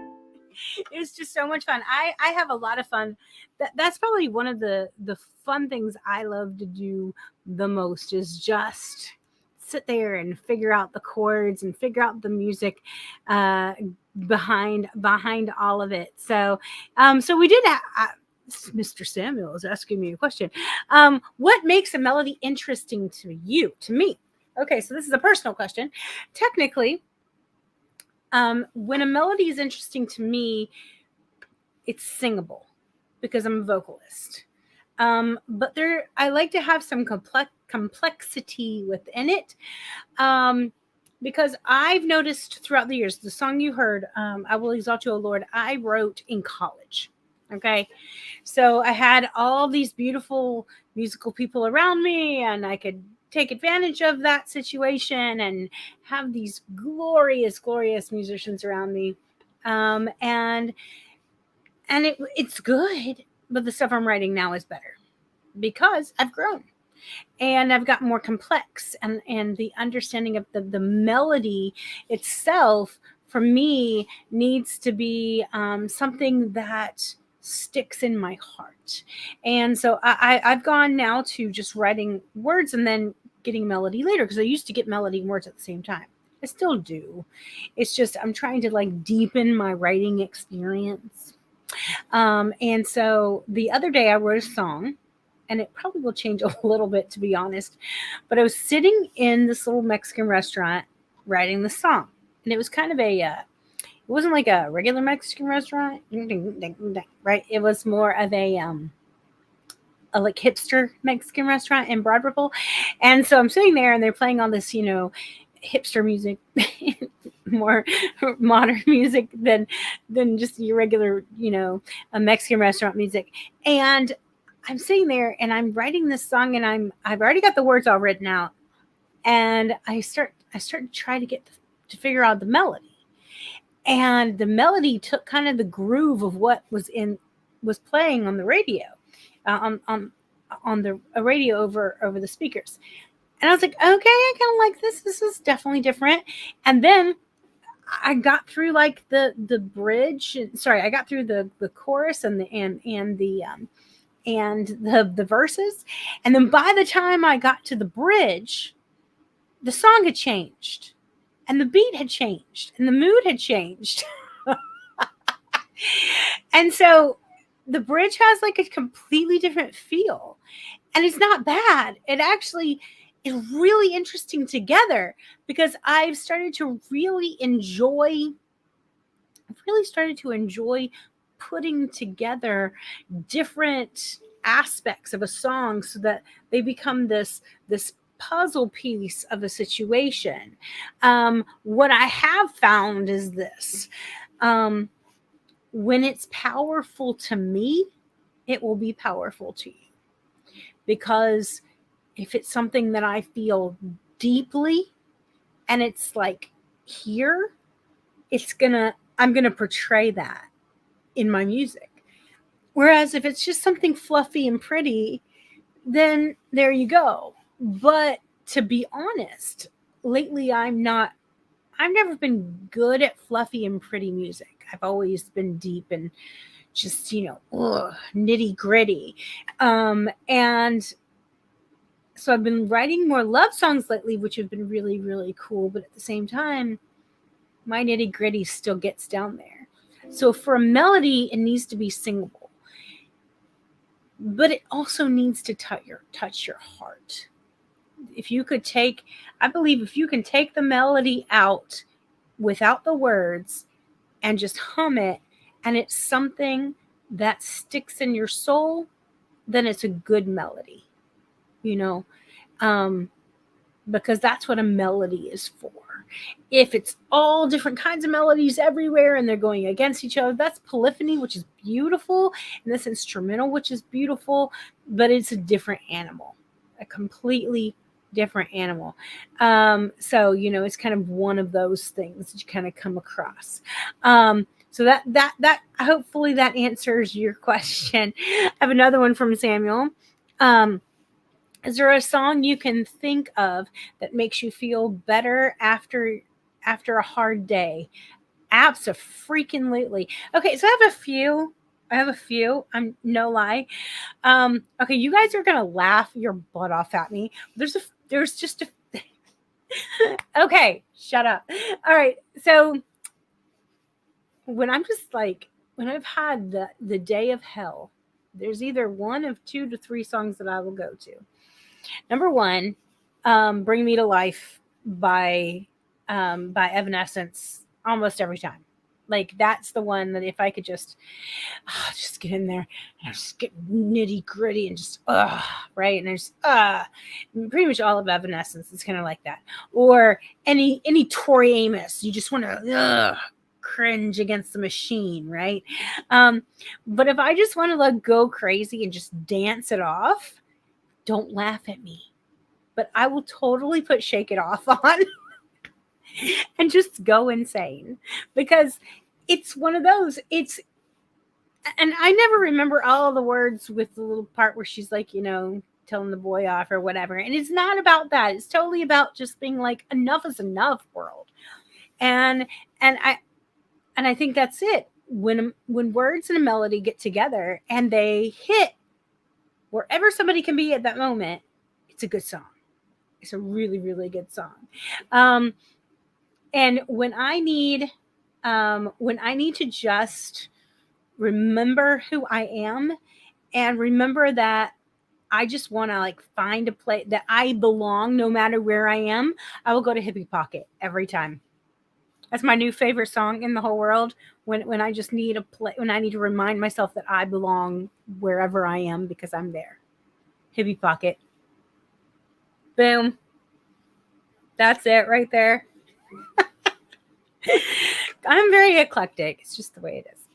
It's just so much fun. I have a lot of fun. That's probably one of the fun things I love to do the most is just sit there and figure out the chords and figure out the music behind all of it. So so we did Mr. Samuel is asking me a question. What makes a melody interesting to you, to me? Okay, so this is a personal question. Technically, when a melody is interesting to me, it's singable because I'm a vocalist. But I like to have some complexity within it. Because I've noticed throughout the years, the song you heard, I Will Exalt You, O Lord, I wrote in college. Okay. So I had all these beautiful musical people around me, and I could take advantage of that situation and have these glorious, glorious musicians around me. And it's good, but the stuff I'm writing now is better because I've grown and I've got more complex, and the understanding of the melody itself for me needs to be something that sticks in my heart. And so I've gone now to just writing words and then getting melody later, because I used to get melody and words at the same time. I still do. It's just I'm trying to like deepen my writing experience. And so the other day I wrote a song, and it probably will change a little bit, to be honest. But I was sitting in this little Mexican restaurant writing the song, and it was kind of it wasn't like a regular Mexican restaurant, right? It was more of a like hipster Mexican restaurant in Broad Ripple. And so I'm sitting there, and they're playing all this, hipster music, more modern music than just your regular, a Mexican restaurant music. And I'm sitting there and I'm writing this song, and I've already got the words all written out, and I start to try to get to figure out the melody. And the melody took kind of the groove of what was playing on the radio, on the radio over the speakers. And I was like, okay, I kind of like this. This is definitely different. And then I got through like the bridge. Sorry, I got through the chorus and the verses. And then by the time I got to the bridge, the song had changed, and the beat had changed, and the mood had changed. And so the bridge has like a completely different feel, and it's not bad. It actually is really interesting together, because I've really started to enjoy putting together different aspects of a song so that they become this puzzle piece of a situation. What I have found is this: when it's powerful to me, it will be powerful to you, because if it's something that I feel deeply and it's like here, I'm gonna portray that in my music. Whereas if it's just something fluffy and pretty, then there you go. But to be honest, lately I've never been good at fluffy and pretty music. I've always been deep and just, nitty gritty. And so I've been writing more love songs lately, which have been really, really cool. But at the same time, my nitty gritty still gets down there. So for a melody, it needs to be singable, but it also needs to touch your heart. I believe if you can take the melody out without the words and just hum it, and it's something that sticks in your soul, then it's a good melody. because that's what a melody is for. If it's all different kinds of melodies everywhere and they're going against each other, that's polyphony, which is beautiful, and this instrumental, which is beautiful, but it's a different animal, a completely different animal. So, you know, it's kind of one of those things that you kind of come across. So that hopefully that answers your question. I have another one from Samuel. Is there a song you can think of that makes you feel better after a hard day? Abso-freaking-lutely. Okay, so I have a few. I'm no lie. Okay, you guys are gonna laugh your butt off at me. There's just a okay, shut up. All right, so when I'm just like when I've had the day of hell, there's either one of 2 to 3 songs that I will go to. Number one, "Bring Me to Life" by Evanescence almost every time. Like that's the one that if I could just get in there and just get nitty gritty and just right, and there's pretty much all of Evanescence is kind of like that. Or any Tori Amos, you just want to cringe against the machine, right? But if I just want to like go crazy and just dance it off, don't laugh at me. But I will totally put Shake It Off on and just go insane because it's one of those. And I never remember all the words with the little part where she's like, you know, telling the boy off or whatever. And it's not about that. It's totally about just being like, enough is enough, world. And I think that's it. When words and a melody get together and they hit wherever somebody can be at that moment, it's a good song. It's a really, really good song. And when I need to just remember who I am and remember that I just want to like find a place that I belong no matter where I am, I will go to Hippie Pocket every time. That's my new favorite song in the whole world. When I just need when I need to remind myself that I belong wherever I am because I'm there. Hippie Pocket. Boom. That's it right there. I'm very eclectic. It's just the way it is.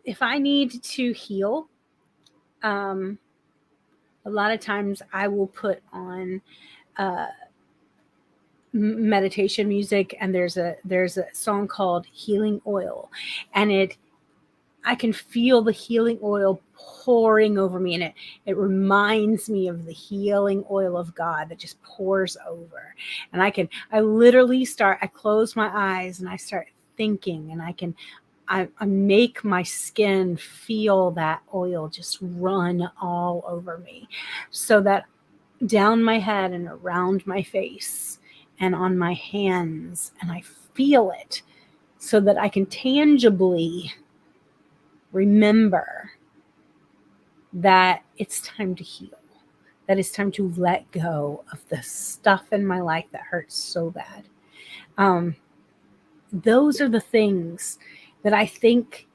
If I need to heal, a lot of times I will put on meditation music, and there's a song called Healing Oil, and I can feel the healing oil pouring over me, and it reminds me of the healing oil of God that just pours over. And I literally I close my eyes and I start thinking, and I make my skin feel that oil just run all over me, so that down my head and around my face and on my hands, and I feel it so that I can tangibly remember that it's time to heal, that it's time to let go of the stuff in my life that hurts so bad. Those are the things that I think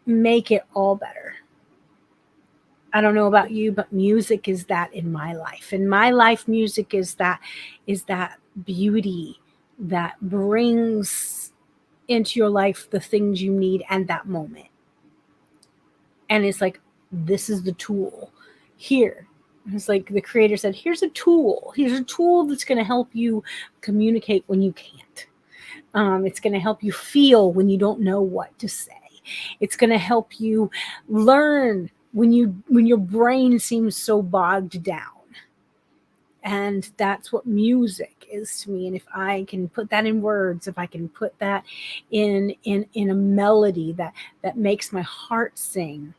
make it all better. I don't know about you, but music is that in my life. In my life, music is that beauty that brings into your life the things you need and that moment. And it's like, this is the tool here. It's like the creator said, here's a tool. Here's a tool that's going to help you communicate when you can't. It's going to help you feel when you don't know what to say. It's going to help you learn when your brain seems so bogged down. And that's what music is to me. And if I can put that in words, if I can put that in a melody that makes my heart sing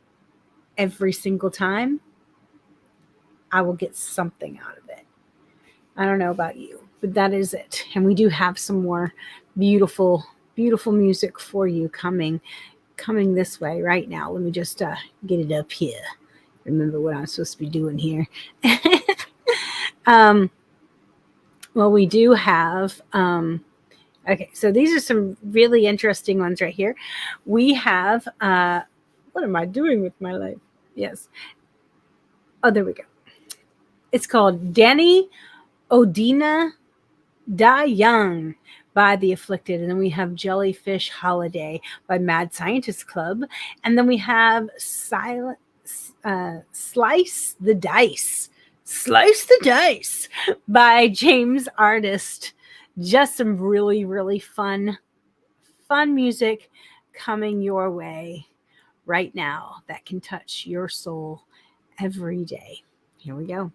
every single time, I will get something out of it. I don't know about you, but that is it. And we do have some more beautiful, beautiful music for you coming this way right now. Let me just get it up here. Remember what I'm supposed to be doing here. Well, we do have, okay, so these are some really interesting ones right here. We have, what am I doing with my life? Yes. Oh, there we go. It's called Danny Odina Da Young by The Afflicted. And then we have Jellyfish Holiday by Mad Scientist Club. And then we have Slice the Dice. Slice the Dice by James Artist. Just some really, really fun music coming your way right now that can touch your soul every day. Here we go.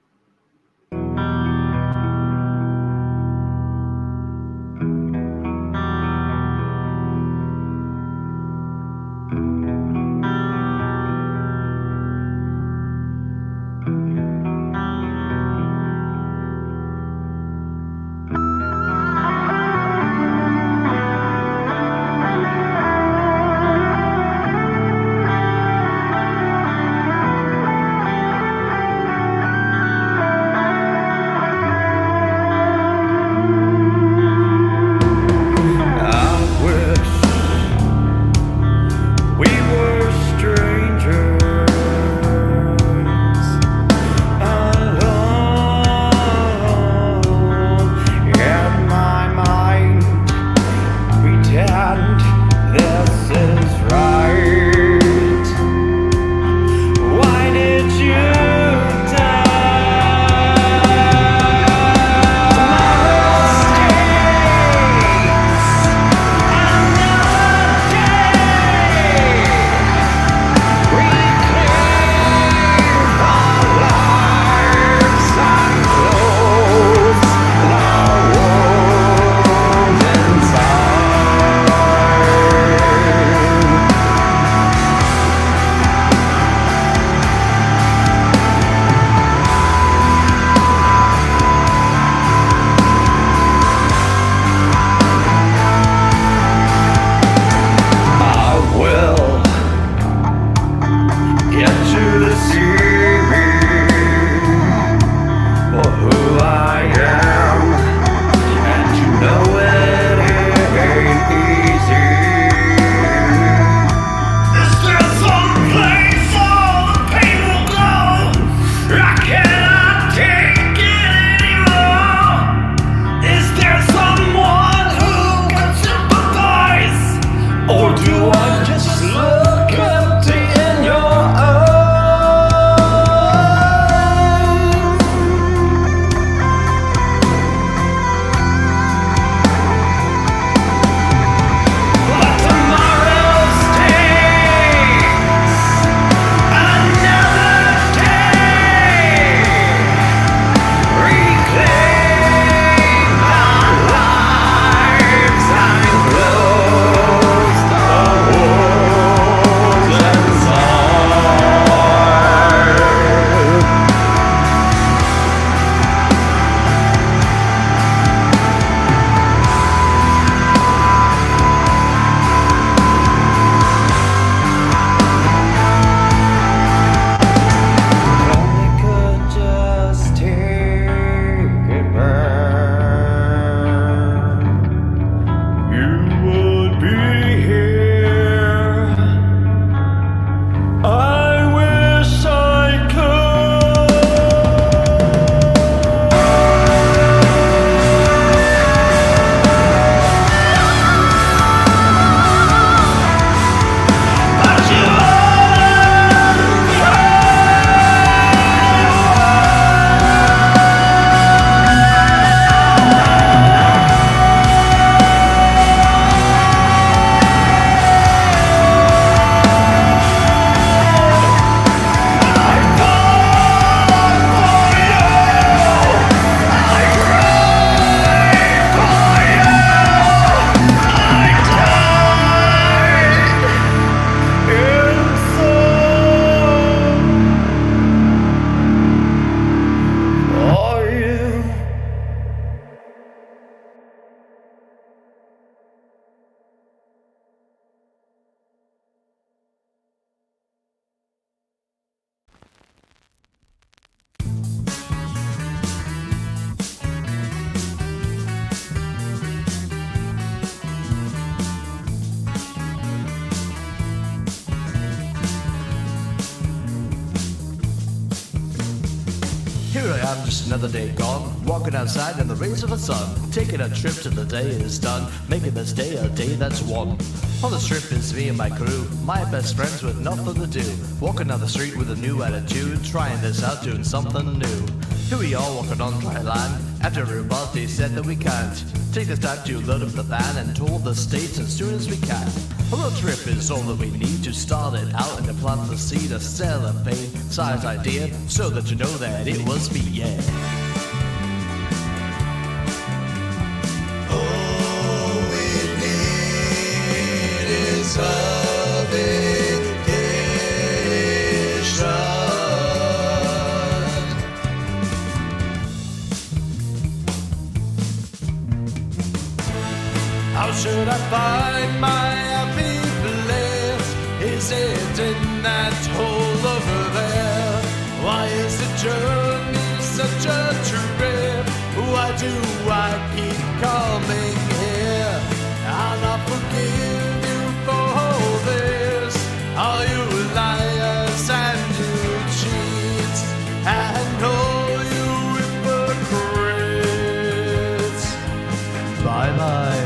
am, just another day gone. Walking outside in the rays of the sun, taking a trip till the day is done, making this day a day that's won. On this trip is me and my crew, my best friends with nothing to do. Walking down the street with a new attitude, trying this out, doing something new. Here we are walking on dry land, after everybody said that we can't. Take this time to load up the van and tour the states as soon as we can. A road trip is all that we need to start it out and to plant the seed, a celebrate size idea, so that you know that it was me, yeah. All we need is a vacation. How should I find my happy place? Is it in that hole over there? Why is the journey such a trip? Why do I keep coming here? I'll not forgive you for all this. All you liars and you cheats, and all you hypocrites. Bye-bye.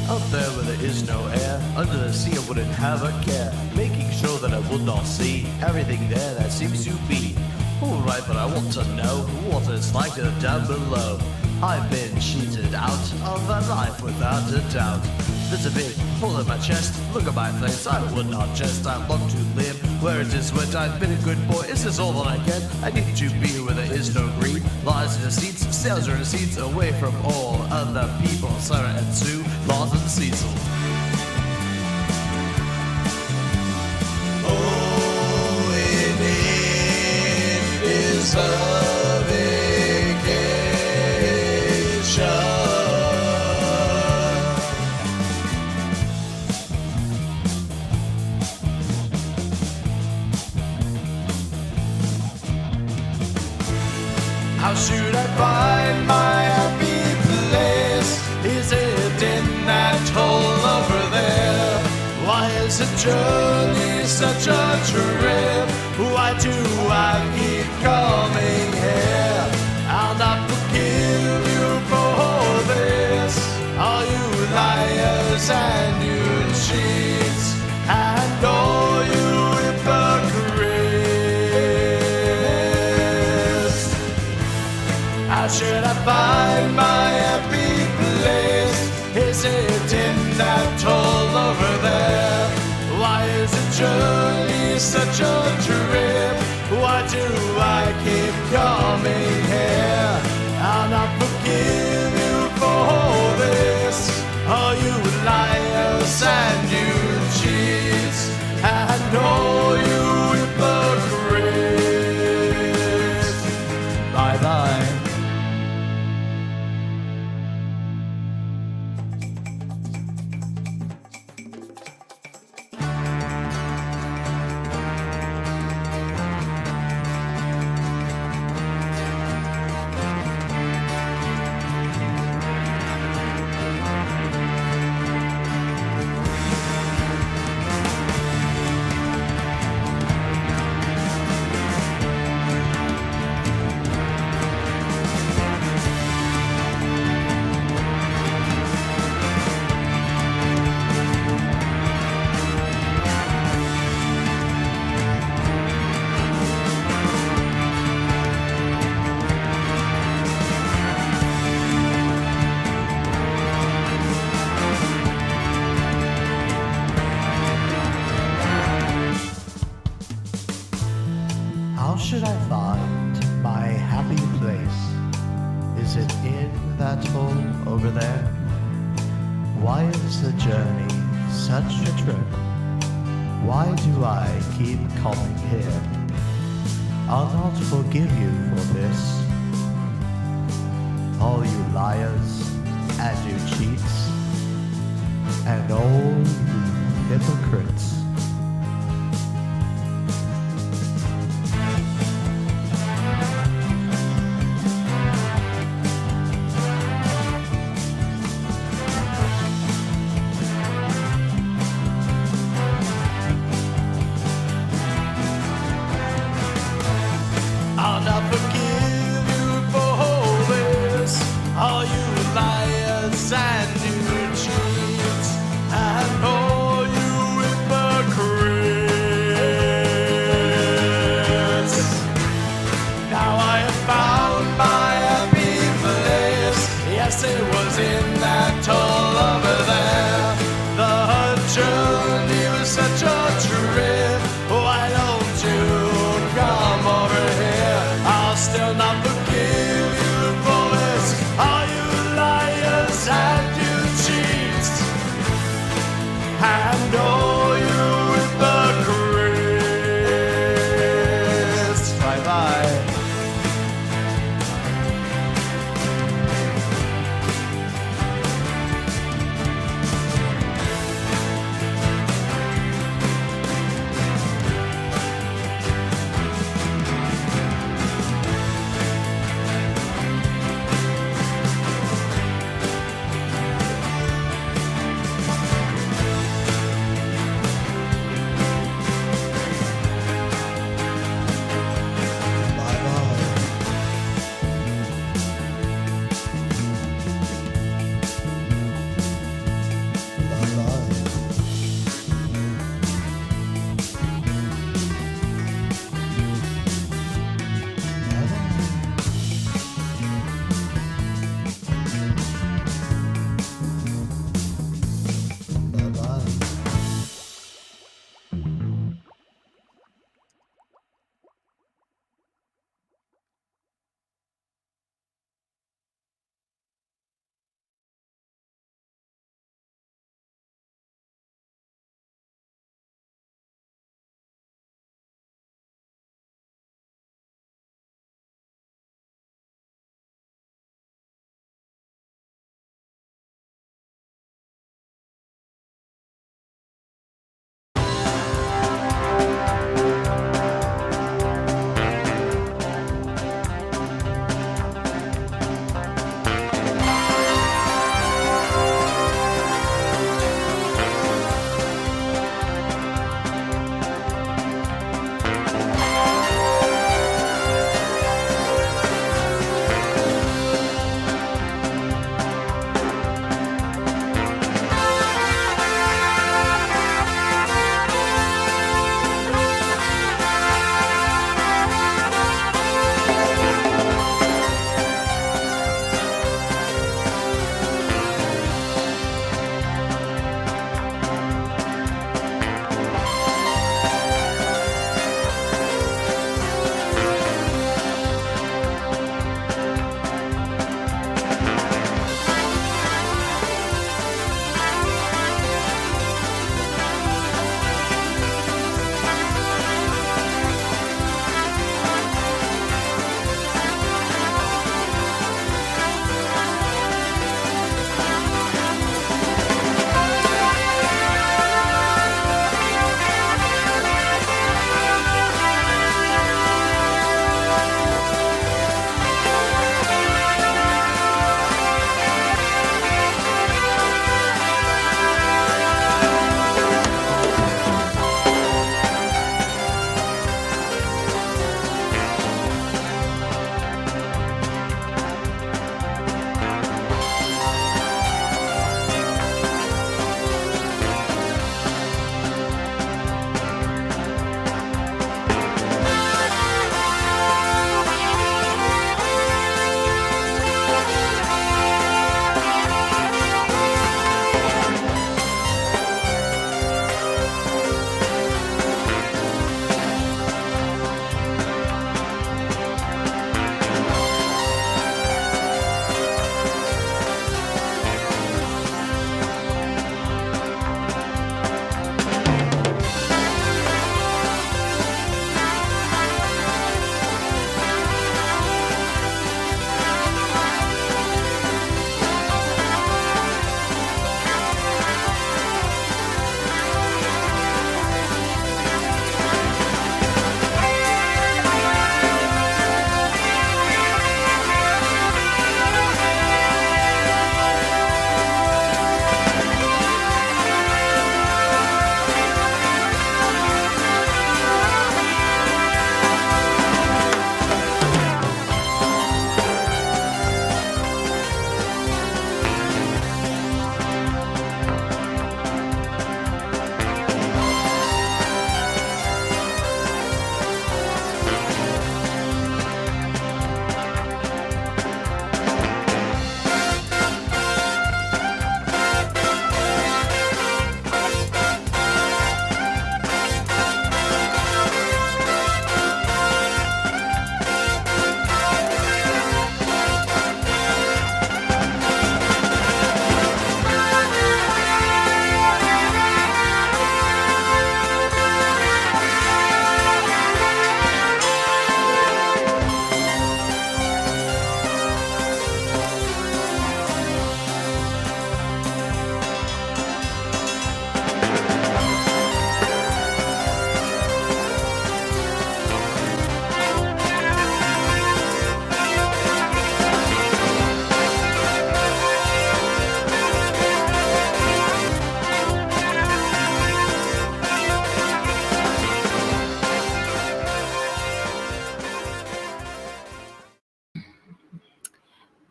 Up there where there is no air, under the sea I wouldn't have a care, making sure that I would not see everything there that seems to be. Alright, but I want to know what it's like down below. I've been cheated out of a life without a doubt. There's a big hole in my chest, look at my face, I would not jest. I long to live where it is wet, I've been a good boy, is this all that I get? I need to be where there is no greed, lies and deceits, sales and receipts, away from all other people. Sarah and Sue, Lars and Cecil. All we need is a vacation. How should I find my happy place? Is it in that hole over there? Why is the journey such a trip? Why do I keep coming here? I'll not forgive you for all this. All you liars and you cheats, and all you hypocrites. How should I find my happy place? Is it in that hole over there? Why is the journey such a trip? Why do I keep coming here? I'll not forgive you for all this. All you liars and you cheats, and all you hypocrites. Bye-bye. How should I find my happy place? Is it in that hole over there? Why is the journey such a trip? Why do I keep coming here? I'll not forgive you for this. All you liars and you cheats, and all you hypocrites.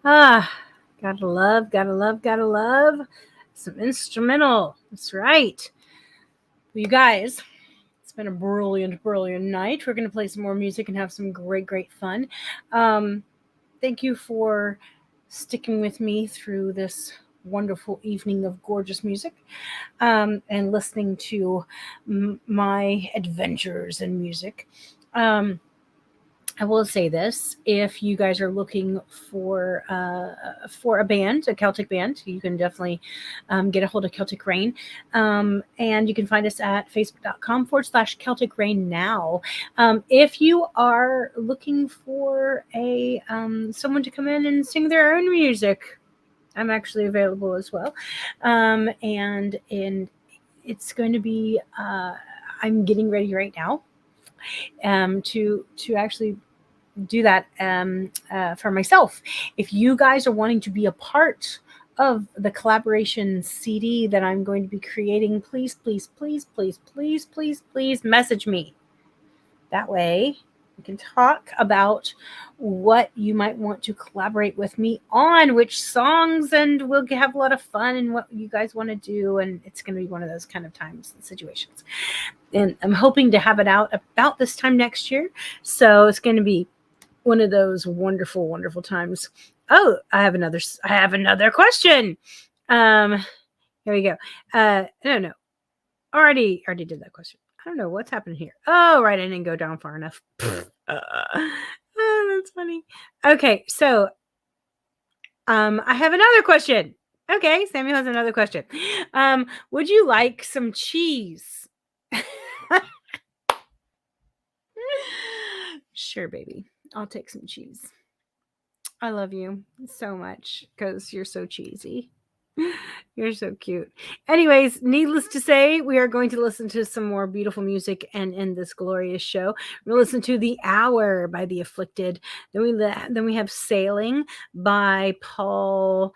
Ah, gotta love, gotta love, gotta love some instrumental. That's right. Well, you guys, it's been a brilliant, brilliant night. We're going to play some more music and have some great, great fun. Thank you for sticking with me through this wonderful evening of gorgeous music and listening to my adventures in music. Um, I will say this: if you guys are looking for a band, a Celtic band, you can definitely get a hold of Celtic Rain, and you can find us at facebook.com/Celtic Rain now. If you are looking for a someone to come in and sing their own music, I'm actually available as well, and it's going to be. I'm getting ready right now to actually do that for myself. If you guys are wanting to be a part of the collaboration CD that I'm going to be creating, please, please, please, please, please, please, please message me. That way we can talk about what you might want to collaborate with me on, which songs, and we'll have a lot of fun and what you guys want to do. And it's going to be one of those kind of times and situations. And I'm hoping to have it out about this time next year. So it's going to be one of those wonderful, wonderful times. Oh, I have another question. Here we go. No. Already did that question. I don't know what's happening here. Oh, right, I didn't go down far enough. Oh, that's funny. Okay, so I have another question. Okay, Samuel has another question. Would you like some cheese? Sure, baby. I'll take some cheese. I love you so much because you're so cheesy. You're so cute. Anyways, needless to say, we are going to listen to some more beautiful music and end this glorious show. We'll listen to The Hour by The Afflicted. Then we have Sailing by Paul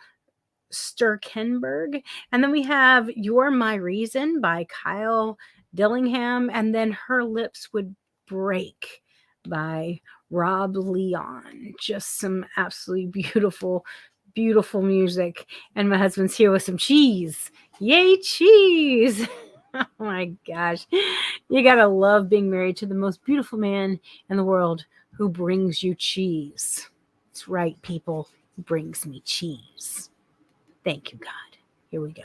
Sturkenberg. And then we have You're My Reason by Kyle Dillingham. And then Her Lips Would Break by Rob Leon. Just some absolutely beautiful, beautiful music. And my husband's here with some cheese. Yay, cheese! Oh my gosh. You gotta love being married to the most beautiful man in the world who brings you cheese. That's right, people. He brings me cheese. Thank you, God. Here we go.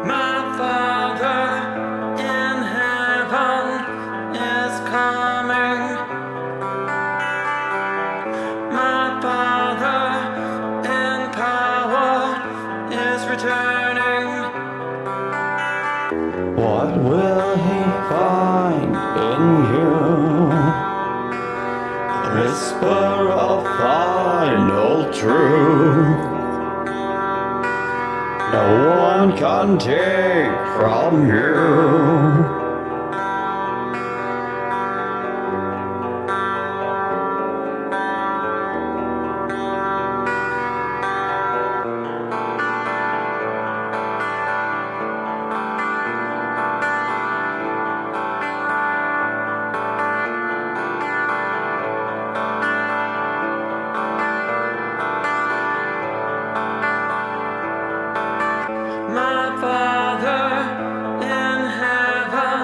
My Father in heaven is coming. My Father in power is returning. What will he find in you? A whisper of final truth. No one can take from you. My Father in heaven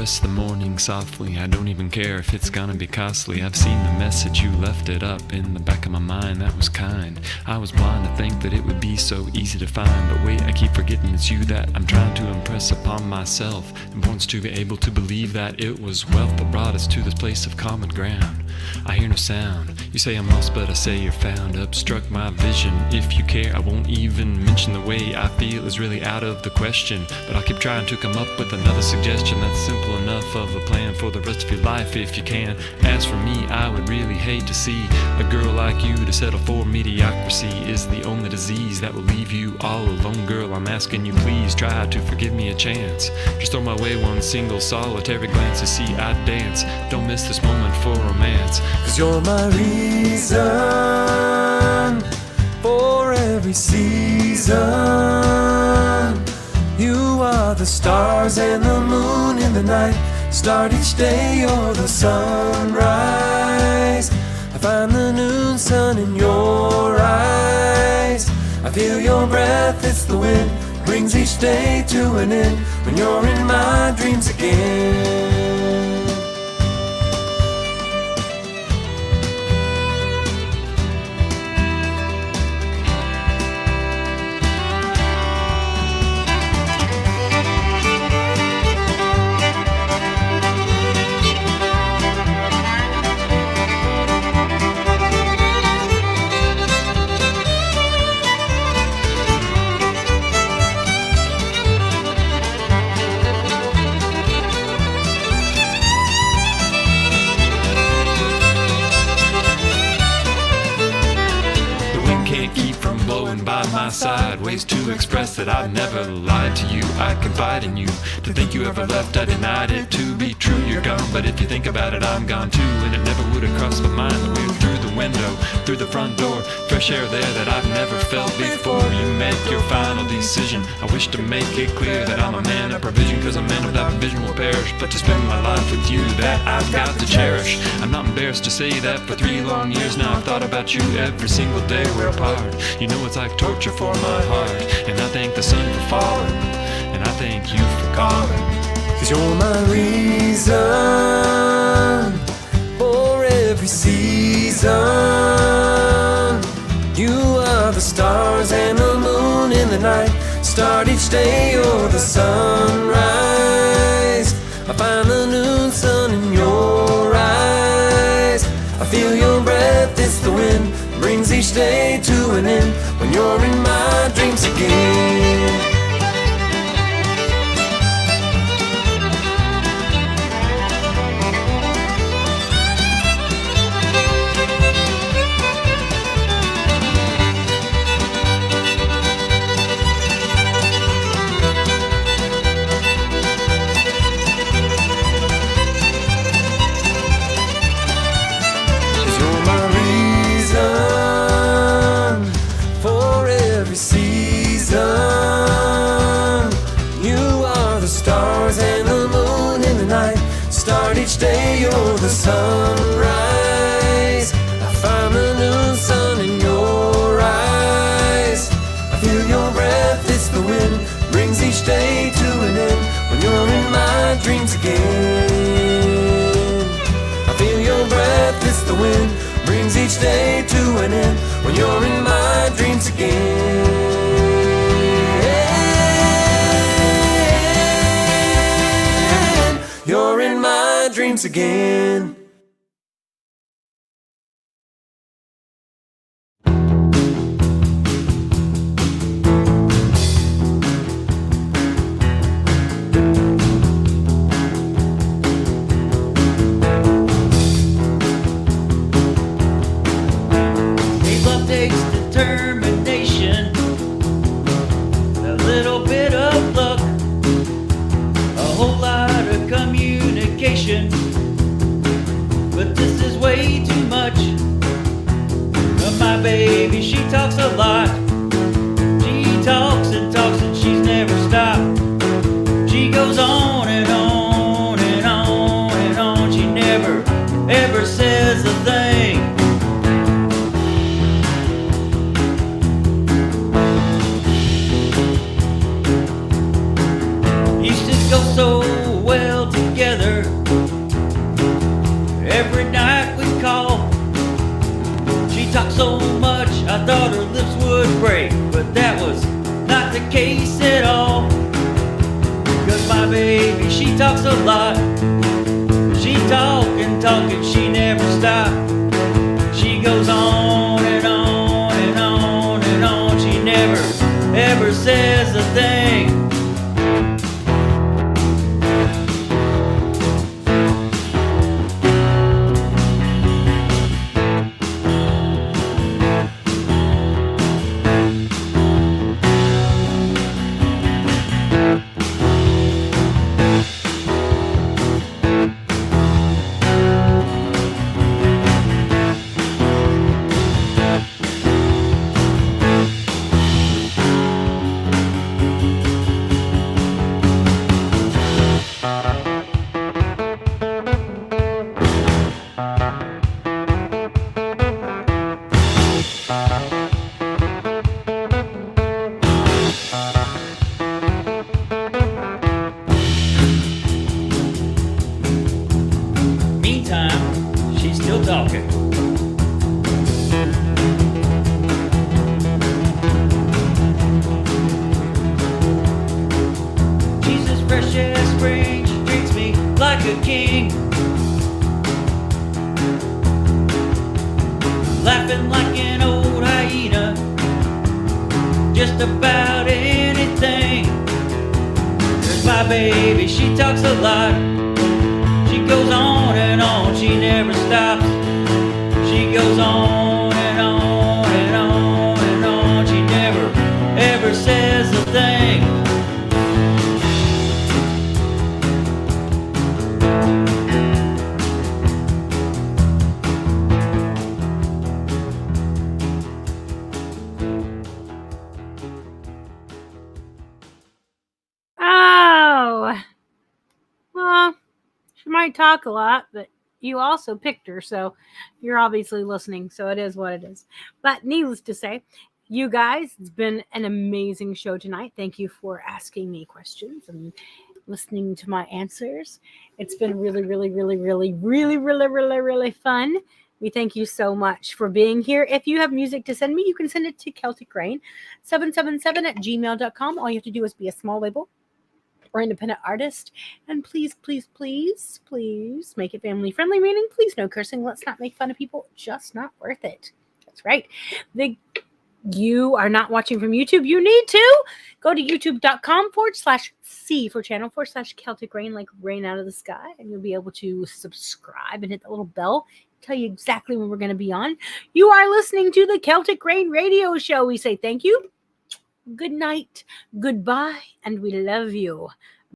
rest of the morning softly. I don't even care if it's gonna be costly. I've seen the message, you left it up in the back of my mind. That was kind. I was blind to think that it would be so easy to find. But wait, I keep forgetting it's you that I'm trying to impress upon myself. And wants to be able to believe that it was wealth that brought us to this place of common ground. I hear no sound. You say I'm lost, but I say you're found. Obstruct my vision. If you care, I won't even mention the way I feel is really out of the question. But I'll keep trying to come up with another suggestion that's simple enough of a plan for the rest of your life if you can. As for me, I would really hate to see a girl like you to settle for mediocrity. Is the only disease that will leave you all alone. Girl, I'm asking you, please try to forgive me a chance. Just throw my way one single solitary glance to see I dance. Don't miss this moment for romance. 'Cause you're my reason for every season. You are the stars and the moon in the night. Start each day, you're the sunrise. I find the noon sun in your eyes. I feel your breath, it's the wind. Brings each day to an end when you're in my dreams again. Side ways to express that I've never lied to you. I confide in you. To think you ever left, I denied it to be true. You're gone, but if you think about it, I'm gone too. And it never would have crossed my mind that we're through the window, through the front door. Fresh air there that I've never felt before. You make your final decision. I wish to make it clear that I'm a man of provision, 'cause a man without vision will perish. But to spend my life with you, that I've got to cherish. I'm not embarrassed to say that for 3 long years now I've thought about you every single day we're apart. You know it's like torture for my heart. And I thank the sun for falling, and I thank you for calling. 'Cause you're my reason for every season. You are the stars and the moon in the night. Start each day, you're the sunrise. I find the noon sun in your eyes. I feel your breath, it's the wind. Brings each day to an end when you're in my dreams again. Each day you're the sunrise. I find the noon sun in your eyes. I feel your breath, it's the wind. Brings each day to an end when you're in my dreams again. I feel your breath, it's the wind. Brings each day to an end when you're in my dreams again. You're in my dreams again. Love takes determination, a little bit of luck, a whole lot of communication, but this is way too much. My baby, she talks a lot. She talks and talks and she's never stopped. She goes on and on and on and on. She never ever says a thing. Used to go so well together. right, but that was not the case at all. Cause my baby, she talks a lot. She talk and talk and she never stops. She goes on and on and on and on. She never ever says a thing. Meantime, she's still talking. She's as fresh as spring. She treats me like a king. Laughing like an old hyena. Just about anything. There's my baby, she talks a lot. She goes on and on, she never stops. She goes on and on and on and on. She never ever says a thing. Oh, well, she might talk a lot, but you also picked her, so you're obviously listening, so it is what it is. But needless to say, you guys, it's been an amazing show tonight. Thank you for asking me questions and listening to my answers. It's been really, really, really, really, really, really, really, really fun. We thank you so much for being here. If you have music to send me, you can send it to celticrain777@gmail.com. All you have to do is be a small label or independent artist, and please, please, please, please make it family friendly, meaning please no cursing. Let's not make fun of people. Just not worth it. That's right. You are not watching from YouTube. You need to go to youtube.com/C for channel /Celtic Rain, like rain out of the sky, and you'll be able to subscribe and hit the little bell. Tell you exactly when we're going to be on. You are listening to the Celtic Rain Radio Show. We say thank you, good night, goodbye, and we love you.